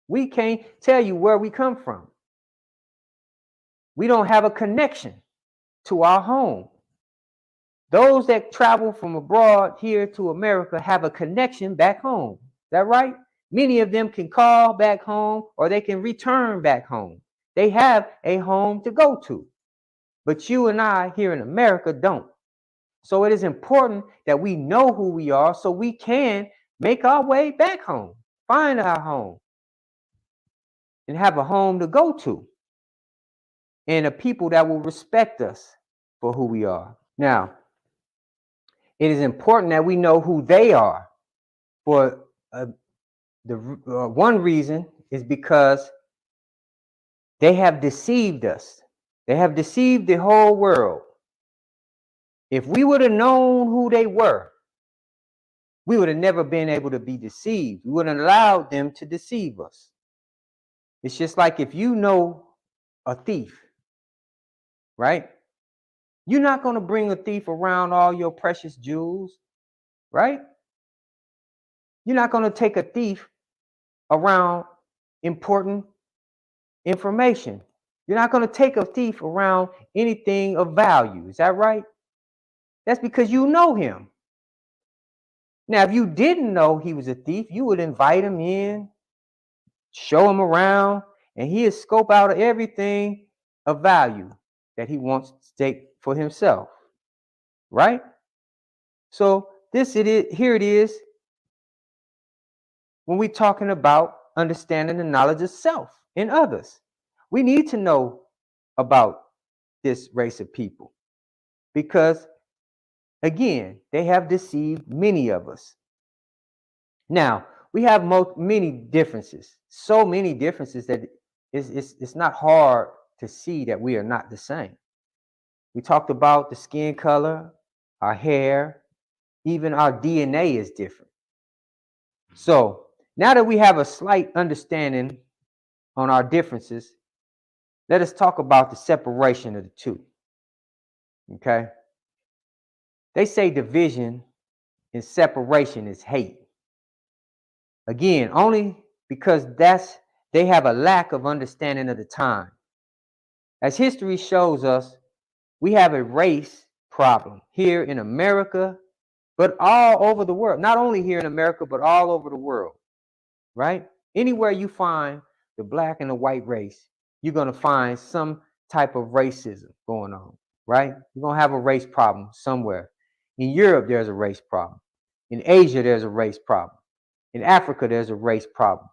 We can't tell you where we come from. We don't have a connection to our home. Those that travel from abroad here to America have a connection back home. Is that right? Many of them can call back home or they can return back home. They have a home to go to. But you and I here in America don't. So it is important that we know who we are so we can make our way back home, find our home, and have a home to go to, and a people that will respect us for who we are. Now, it is important that we know who they are. For one reason is because they have deceived us. They have deceived the whole world. If we would have known who they were, we would have never been able to be deceived. We wouldn't have allowed them to deceive us. It's just like if you know a thief, right? You're not going to bring a thief around all your precious jewels, right? You're not going to take a thief around important information. You're not going to take a thief around anything of value. Is that right? That's because you know him. Now, if you didn't know he was a thief, you would invite him in, show him around, and he'd scope out everything of value that he wants to take for himself, right? So here it is when we're talking about understanding the knowledge of self and others. We need to know about this race of people because, again, they have deceived many of us. Now, we have many differences, so many differences that it's not hard to see that we are not the same. We talked about the skin color, our hair, even our DNA is different. So now that we have a slight understanding on our differences, let us talk about the separation of the two. Okay? They say division and separation is hate. Again, only because they have a lack of understanding of the time. As history shows us, we have a race problem here in America but all over the world, not only here in America, but all over the world, right? Anywhere you find the black and the white race, you're going to find some type of racism going on, right? You're going to have a race problem somewhere. In Europe, there's a race problem. In Asia, there's a race problem. In Africa, there's a race problem.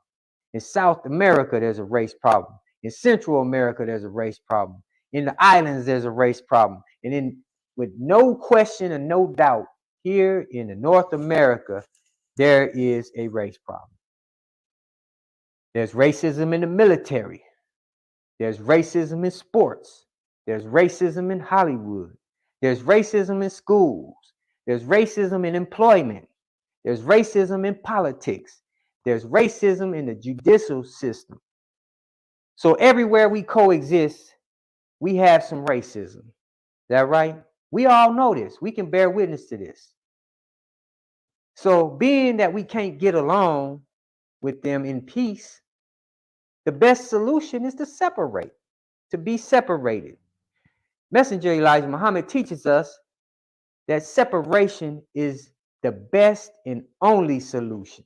In South America, there's a race problem. In Central America, there's a race problem. In the islands, there's a race problem. And with no question and no doubt, here in the North America, there is a race problem. There's racism in the military. There's racism in sports. There's racism in Hollywood. There's racism in schools. There's racism in employment. There's racism in politics. There's racism in the judicial system. So everywhere we coexist, we have some racism. Is that right? We all know this. We can bear witness to this. So being that we can't get along with them in peace, the best solution is to separate, to be separated. Messenger Elijah Muhammad teaches us that separation is the best and only solution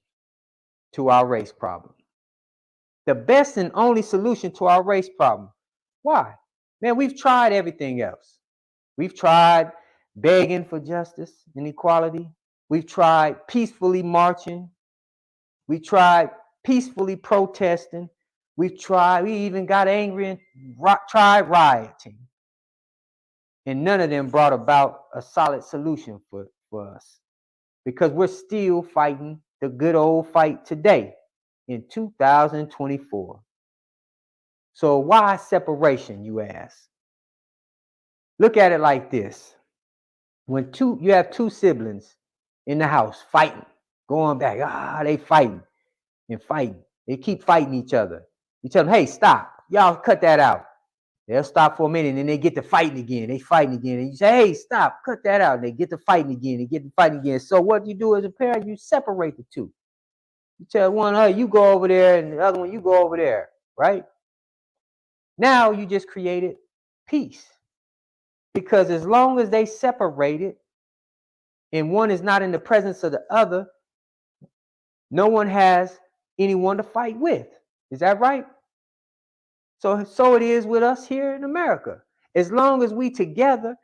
to our race problem. The best and only solution to our race problem. Why? Man, we've tried everything else. We've tried begging for justice and equality. We've tried peacefully marching. We tried peacefully protesting. We even got angry and tried rioting. And none of them brought about a solid solution for us, because we're still fighting the good old fight today in 2024. So why separation, you ask? Look at it like this. When you have two siblings in the house fighting, going back, they fighting and fighting. They keep fighting each other. You tell them, hey, stop. Y'all cut that out. They'll stop for a minute and then they get to fighting again. They fighting again. And you say, hey, stop, cut that out. And they get to fighting again. They get to fighting again. So what you do as a parent, you separate the two. You tell one, hey, you go over there, and the other one, you go over there, right? Now you just created peace. Because as long as they separated and one is not in the presence of the other, no one has anyone to fight with. Is that right? So it is with us here in America. As long as we together,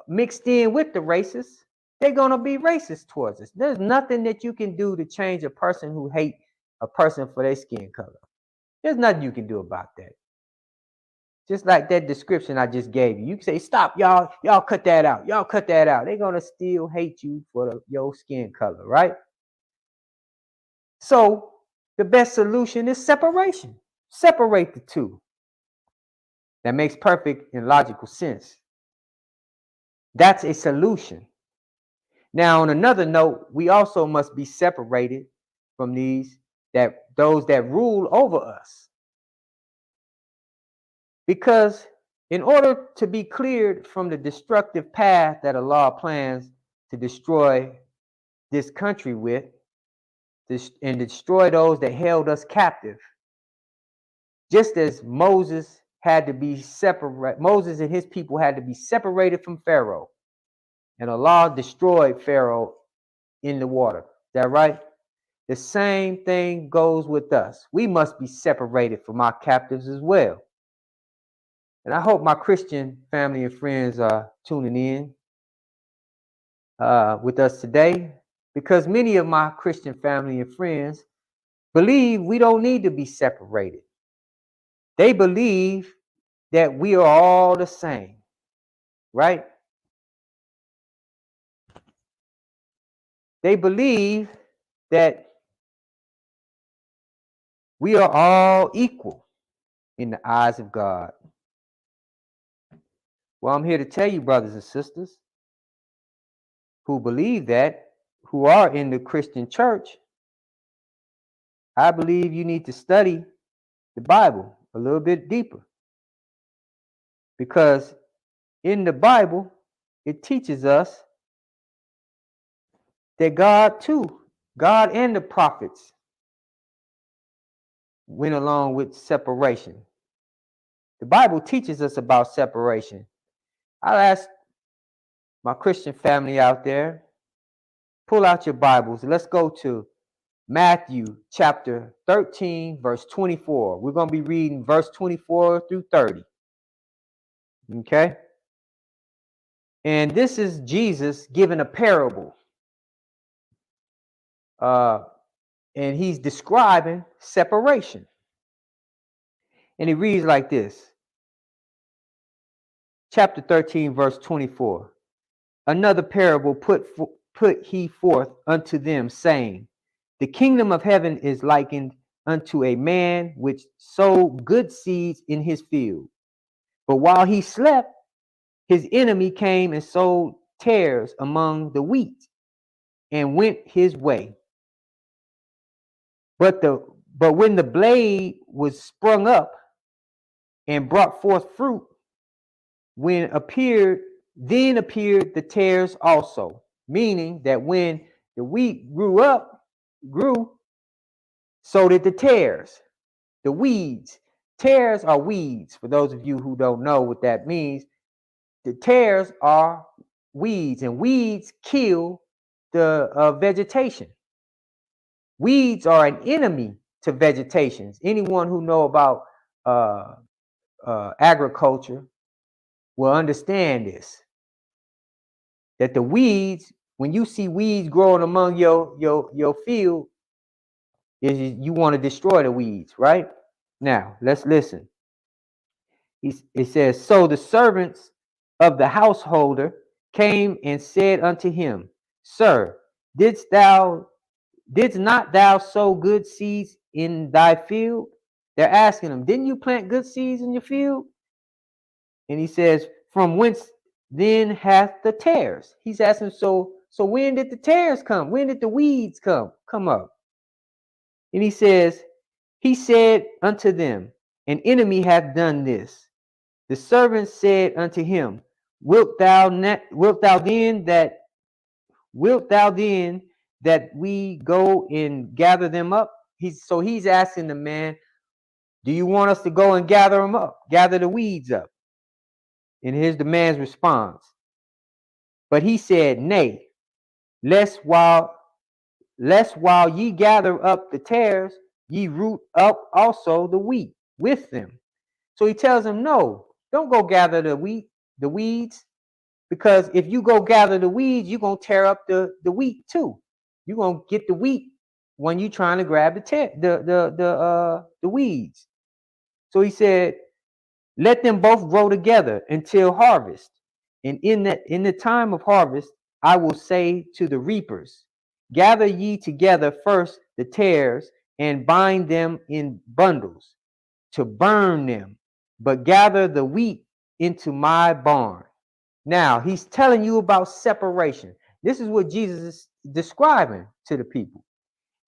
mixed in with the racists, they're going to be racist towards us. There's nothing that you can do to change a person who hates a person for their skin color. There's nothing you can do about that. Just like that description I just gave you. You can say, stop, y'all cut that out. Y'all cut that out. They're going to still hate you for your skin color, right? So the best solution is separation. Separate the two. That makes perfect and logical sense. That's a solution. Now, on another note, we also must be separated from those that rule over us. Because in order to be cleared from the destructive path that Allah plans to destroy this country with, and destroy those that held us captive, just as Moses and his people had to be separated from Pharaoh, and Allah destroyed Pharaoh in the water. Is that right? The same thing goes with us. We must be separated from our captives as well. And I hope my Christian family and friends are tuning in with us today, because many of my Christian family and friends believe we don't need to be separated. They believe that we are all the same, right? They believe that we are all equal in the eyes of God. Well, I'm here to tell you, brothers and sisters who believe that, who are in the Christian church, I believe you need to study the Bible a little bit deeper. Because in the Bible, it teaches us that God and the prophets went along with separation. The Bible teaches us about separation. I'll ask my Christian family out there, pull out your Bibles. Let's go to Matthew chapter 13, verse 24. We're going to be reading verse 24 through 30. Okay? And this is Jesus giving a parable. And he's describing separation. And it reads like this. Chapter 13, verse 24. Another parable put he forth unto them, saying, the kingdom of heaven is likened unto a man which sowed good seeds in his field. But while he slept, his enemy came and sowed tares among the wheat and went his way. But when the blade was sprung up and brought forth fruit, then appeared the tares also. Meaning that when the wheat grew, so did the tares, the weeds. Tares are weeds. For those of you who don't know what that means, the tares are weeds, and weeds kill the vegetation. Weeds are an enemy to vegetation. Anyone who know about agriculture will understand this. That the weeds, when you see weeds growing among your field, you want to destroy the weeds, right? Now, let's listen. It says, so the servants of the householder came and said unto him, Sir, didst not thou sow good seeds in thy field? They're asking him, didn't you plant good seeds in your field? And he says, from whence then hath the tares? He's asking, so when did the tares come? When did the weeds come up? And he says, he said unto them, an enemy hath done this. The servant said unto him, wilt thou then that we go and gather them up? He's asking the man, do you want us to go and gather them up, gather the weeds up? And here's the man's response. But he said, nay, lest while ye gather up the tares, ye root up also the wheat with them. So he tells him, no, don't go gather the weeds, because if you go gather the weeds, you're going to tear up the wheat too. You're going to get the wheat when you're trying to grab the weeds. So he said, let them both grow together until harvest. And in the time of harvest, I will say to the reapers, gather ye together first the tares and bind them in bundles to burn them, but gather the wheat into my barn. Now, he's telling you about separation. This is what Jesus is describing to the people.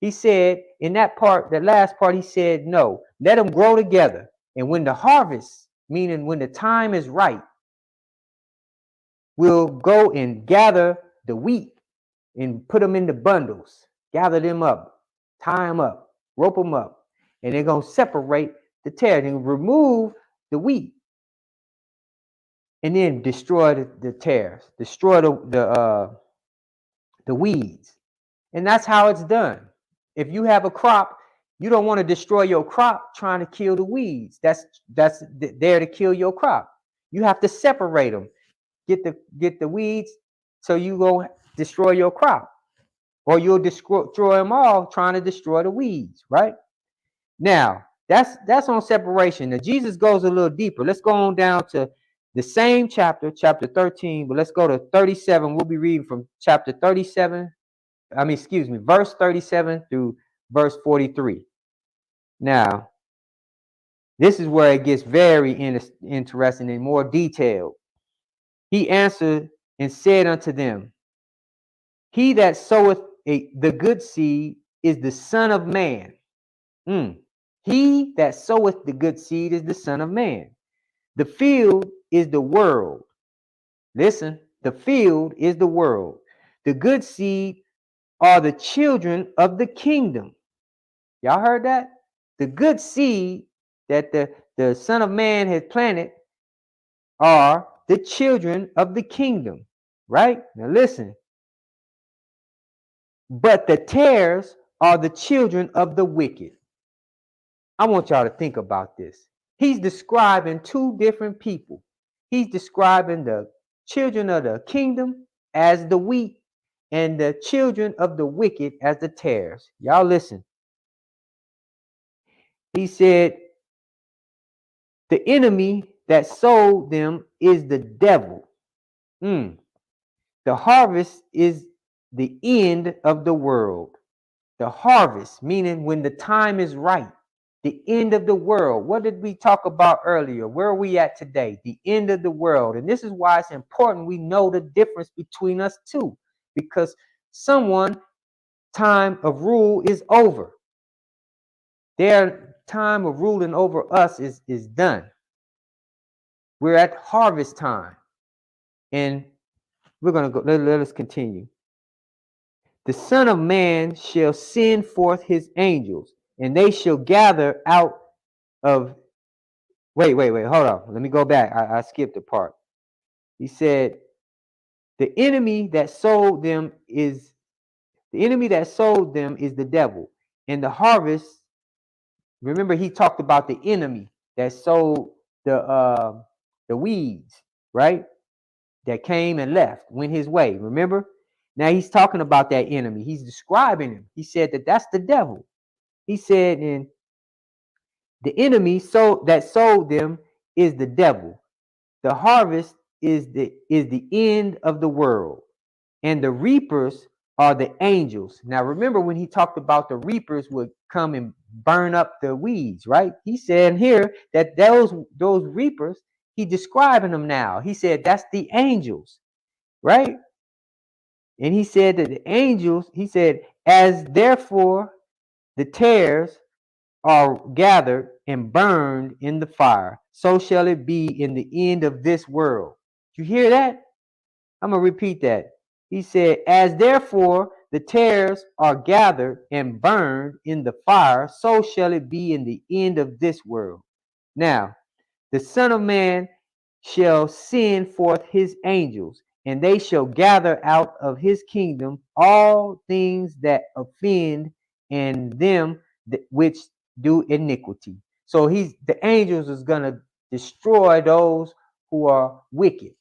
He said in that last part, he said, no, let them grow together. And when the harvest, meaning when the time is right, we'll go and gather the wheat and put them in the bundles, gather them up, tie them up, rope them up, and they're going to separate the tares and remove the wheat. And then destroy the tares, destroy the weeds. And that's how it's done. If you have a crop, you don't want to destroy your crop trying to kill the weeds. That's there to kill your crop. You have to separate them. Get the weeds, so you go destroy your crop. Or you'll destroy them all trying to destroy the weeds, right? Now, that's on separation. Now, Jesus goes a little deeper. Let's go on down to the same chapter 13, but let's go to 37. We'll be reading from chapter 37. Verse 37 through verse 43. Now, this is where it gets very interesting and more detailed. He answered and said unto them, he that soweth the good seed is the Son of Man. He that soweth the good seed is the Son of Man. The field is the world. Listen, the field is the world. The good seed are the children of the kingdom. Y'all heard that? The good seed that the Son of Man has planted are the children of the kingdom, right? Now listen. but the tares are the children of the wicked. I want y'all to think about this. He's describing two different people. He's describing the children of the kingdom as the wheat and the children of the wicked as the tares. Y'all listen. He said, the enemy that sowed them is the devil. The harvest is the end of the world. The harvest, meaning when the time is right. The end of the world. What did we talk about earlier? Where are we at today? The end of the world. And this is why it's important we know the difference between us two. Because someone time of rule is over. Their time of ruling over us is done. We're at harvest time. And we're going to go, let us continue. The Son of Man shall send forth his angels, and they shall gather out of, wait, hold on. Let me go back. I skipped a part. He said, the enemy that sold them is the devil. And the harvest, remember he talked about the enemy that sowed the weeds, right? That came and left, went his way. Remember? Now he's talking about that enemy. He's describing him. He said that that's the devil. He said, and the enemy that sold them is the devil. The harvest is the end of the world, and the reapers are the angels. Now remember when he talked about the reapers would come and burn up the weeds, right? He said here that those reapers, he describing them now. He said that's the angels, right? And he said that the angels, he said, as therefore the tares are gathered and burned in the fire, so shall it be in the end of this world. You hear that? I'm going to repeat that. He said, as therefore the tares are gathered and burned in the fire, so shall it be in the end of this world. Now, the Son of Man shall send forth his angels, and they shall gather out of his kingdom all things that offend and them which do iniquity. So the angels is going to destroy those who are wicked.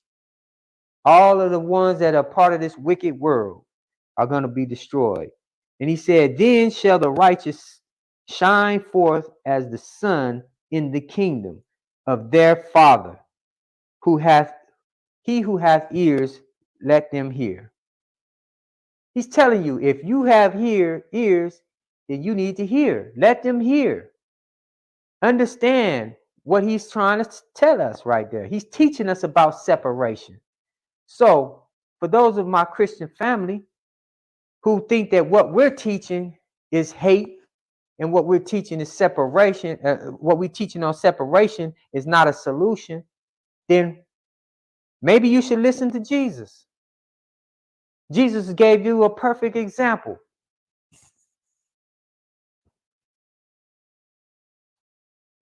All of the ones that are part of this wicked world are going to be destroyed. And he said, then shall the righteous shine forth as the sun in the kingdom of their Father. He who hath ears, let them hear. He's telling you, if you have ears, then you need to hear. Let them hear. Understand what he's trying to tell us right there. He's teaching us about separation. So, for those of my Christian family who think that what we're teaching is hate and what we're teaching is separation, what we're teaching on separation is not a solution, then maybe you should listen to Jesus. Jesus gave you a perfect example.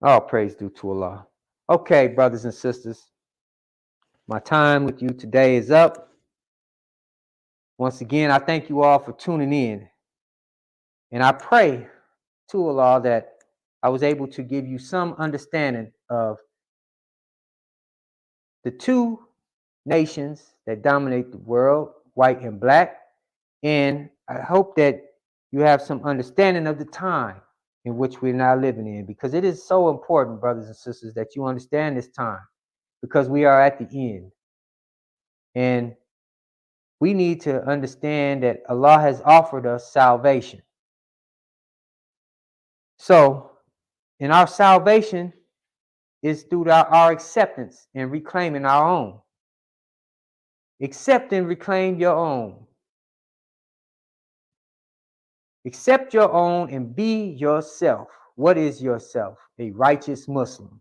All praise due to Allah. Okay, brothers and sisters, my time with you today is up. Once again, I thank you all for tuning in. And I pray to Allah that I was able to give you some understanding of the two nations that dominate the world, white and black. And I hope that you have some understanding of the time in which we're now living in, because it is so important, brothers and sisters, that you understand this time, because we are at the end. And we need to understand that Allah has offered us salvation. So, in our salvation is through our acceptance and reclaiming our own. Accept and reclaim your own. Accept your own and be yourself. What is yourself? A righteous Muslim.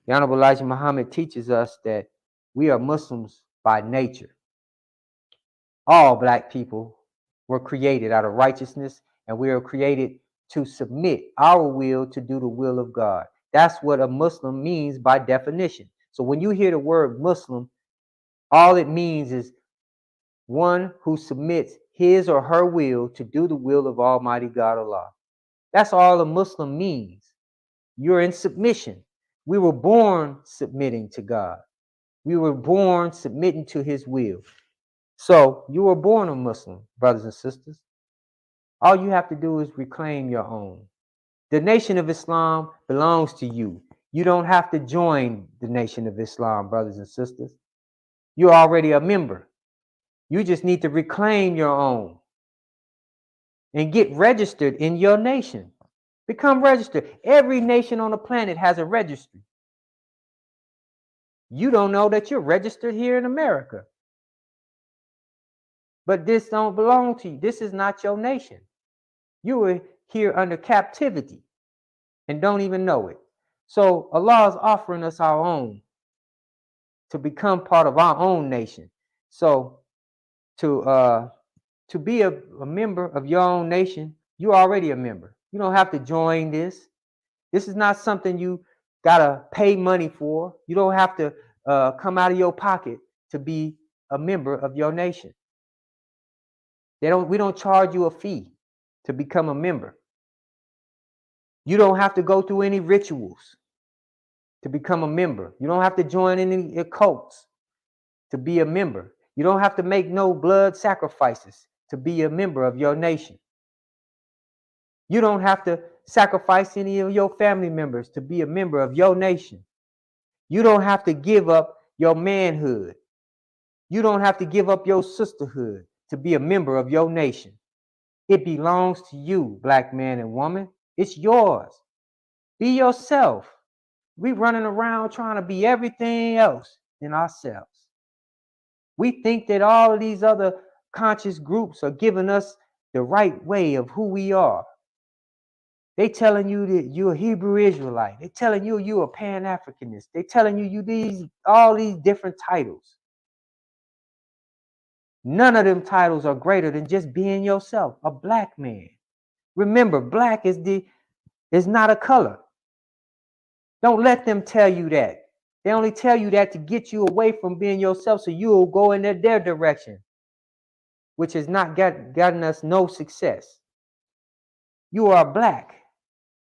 The Honorable Elijah Muhammad teaches us that we are Muslims by nature. All black people were created out of righteousness, and we are created to submit our will to do the will of God. That's what a Muslim means by definition. So when you hear the word Muslim, all it means is one who submits his or her will to do the will of Almighty God Allah. That's all a Muslim means. You're in submission. We were born submitting to God. We were born submitting to his will. So you were born a Muslim, brothers and sisters. All you have to do is reclaim your own. The Nation of Islam belongs to you. You don't have to join the Nation of Islam, brothers and sisters. You're already a member. You just need to reclaim your own and get registered in your nation. Become registered. Every nation on the planet has a registry. You don't know that you're registered here in America. But this don't belong to you. This is not your nation. You were here under captivity and don't even know it. So Allah is offering us our own to become part of our own nation. So to be a member of your own nation, you're already a member. You don't have to join this. This is not something you gotta pay money for. You don't have to come out of your pocket to be a member of your nation. We don't charge you a fee to become a member. You don't have to go through any rituals to become a member. You don't have to join any cults to be a member. You don't have to make no blood sacrifices to be a member of your nation. You don't have to sacrifice any of your family members to be a member of your nation. You don't have to give up your manhood. You don't have to give up your sisterhood to be a member of your nation. It belongs to you, black man and woman. It's yours. Be yourself. We running around trying to be everything else than ourselves. We think that all of these other conscious groups are giving us the right way of who we are. They telling you that you're a Hebrew Israelite. They telling you you're a Pan-Africanist. They telling you all these different titles. None of them titles are greater than just being yourself, a black man. Remember, black is not a color. Don't let them tell you that. They only tell you that to get you away from being yourself so you'll go in their direction, which has not gotten us no success. You are black.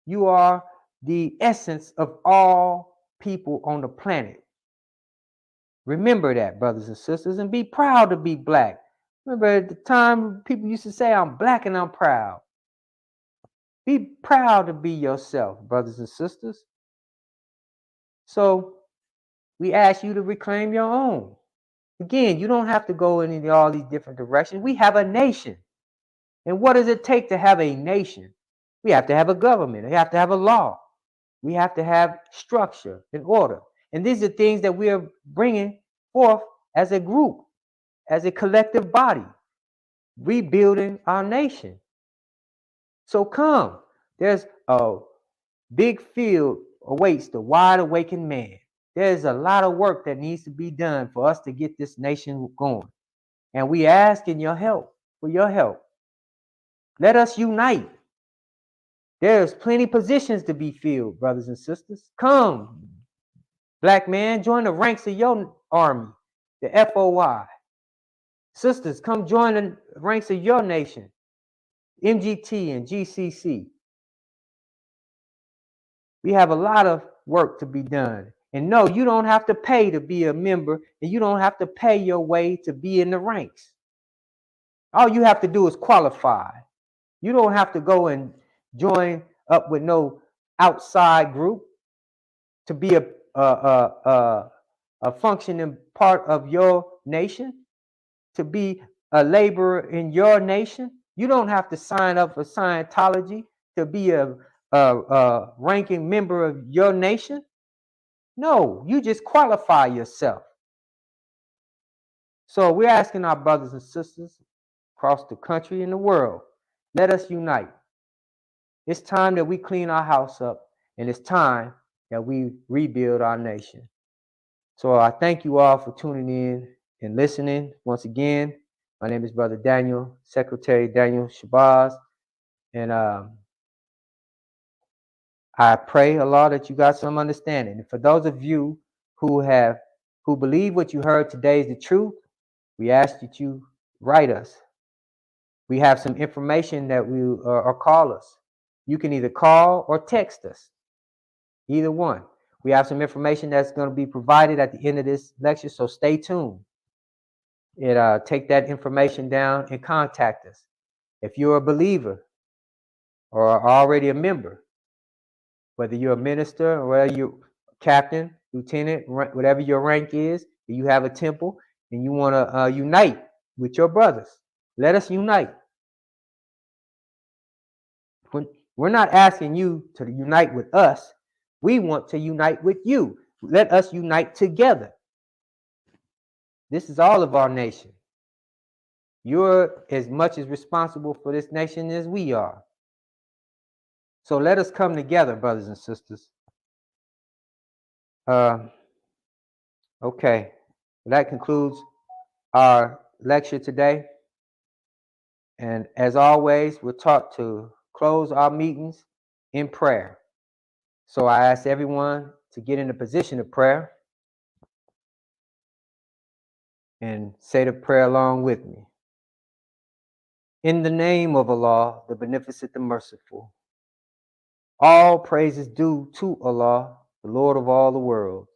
You are the essence of all people on the planet. Remember that, brothers and sisters, and be proud to be black. Remember at the time people used to say, I'm black and I'm proud. Be proud to be yourself, brothers and sisters. So we ask you to reclaim your own. Again, you don't have to go in all these different directions. We have a nation. And what does it take to have a nation? We have to have a government. We have to have a law. We have to have structure and order. And these are things that we are bringing forth as a group, as a collective body, rebuilding our nation. So come, there's a big field awaits the wide awakened man. There's a lot of work that needs to be done for us to get this nation going. And we ask in your help, for your help. Let us unite. There's plenty positions to be filled, brothers and sisters. Come, black man, join the ranks of your army, the FOI. Sisters, come join the ranks of your nation, MGT and GCC. We have a lot of work to be done. And no, you don't have to pay to be a member, and you don't have to pay your way to be in the ranks. All you have to do is qualify. You don't have to go and join up with no outside group to be a functioning part of your nation, to be a laborer in your nation. You don't have to sign up for Scientology to be a ranking member of your nation. No, you just qualify yourself. So we're asking our brothers and sisters across the country and the world, let us unite. It's time that we clean our house up, and it's time that we rebuild our nation. So I thank you all for tuning in and listening. Once again, my name is Brother Daniel, Secretary Daniel Shabazz, and I pray, Allah, that you got some understanding. And for those of you who believe what you heard today is the truth, we ask that you write us We have some information that we or call us. You can either call or text us, either one. We have some information that's going to be provided at the end of this lecture, so stay tuned. Take that information down and contact us. If you're a believer or are already a member, whether you're a minister or whether you're captain, lieutenant, whatever your rank is, you have a temple and you want to unite with your brothers, let us unite. We're not asking you to unite with us. We want to unite with you. Let us unite together. This is all of our nation. You're as much as responsible for this nation as we are. So let us come together, brothers and sisters. Okay, that concludes our lecture today. And as always, we're taught to close our meetings in prayer. So I ask everyone to get in a position of prayer and say the prayer along with me. In the name of Allah, the Beneficent, the Merciful, all praise is due to Allah, the Lord of all the world,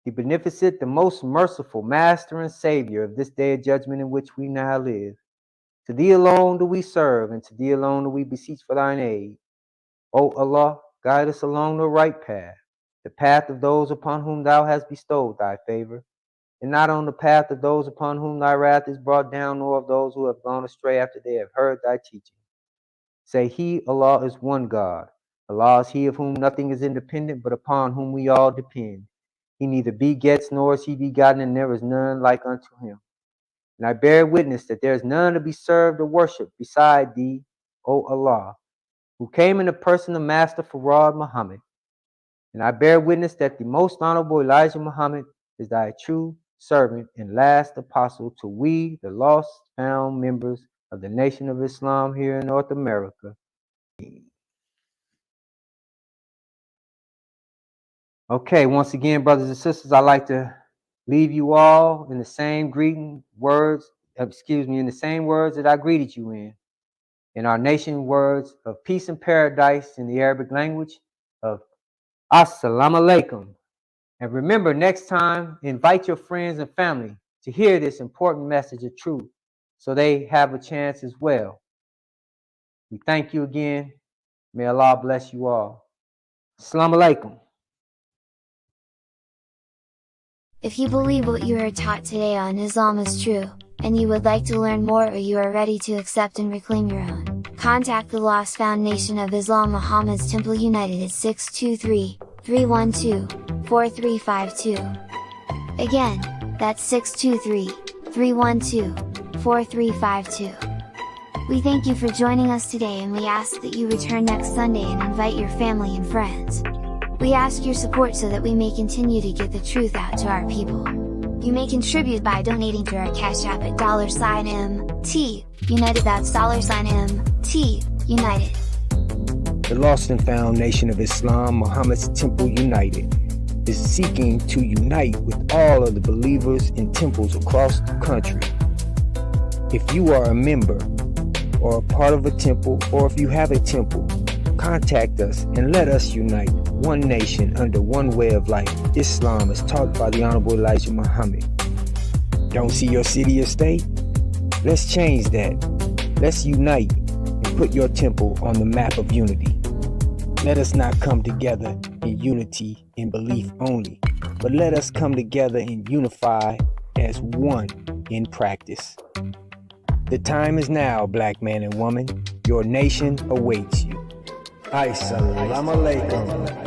the Beneficent, the most merciful, Master and Savior of this day of judgment in which we now live. To Thee alone do we serve, and to Thee alone do we beseech for Thine aid. O Allah, guide us along the right path, the path of those upon whom Thou hast bestowed Thy favor, and not on the path of those upon whom Thy wrath is brought down, nor of those who have gone astray after they have heard Thy teaching. Say, He, Allah, is one God. Allah is He of whom nothing is independent, but upon whom we all depend. He neither begets nor is He begotten, and there is none like unto Him. And I bear witness that there is none to be served or worshipped beside Thee, O Allah, who came in the person of Master Farad Muhammad. And I bear witness that the most honorable Elijah Muhammad is Thy true servant and last apostle to we, the lost found members of the Nation of Islam here in North America. Okay, once again, brothers and sisters, I'd like to leave you all in the same words that I greeted you in our nation words of peace and paradise in the Arabic language of Assalamu alaikum. And remember, next time, invite your friends and family to hear this important message of truth so they have a chance as well. We thank you again. May Allah bless you all. Assalamu alaikum. If you believe what you heard taught today on Islam is true, and you would like to learn more or you are ready to accept and reclaim your own, contact the Lost Found Nation of Islam Muhammad's Temple United at 623-312-4352. Again, that's 623-312-4352. We thank you for joining us today, and we ask that you return next Sunday and invite your family and friends. We ask your support so that we may continue to get the truth out to our people. You may contribute by donating to our Cash App at $MT United. That's $MT United. The Lost and Found Nation of Islam, Muhammad's Temple United, is seeking to unite with all of the believers in temples across the country. If you are a member or a part of a temple, or if you have a temple, contact us and let us unite one nation under one way of life, Islam as taught by the Honorable Elijah Muhammad. Don't see your city or state? Let's change that. Let's unite and put your temple on the map of unity. Let us not come together in unity in belief only, but let us come together and unify as one in practice. The time is now, black man and woman. Your nation awaits you. Assalamu alaikum.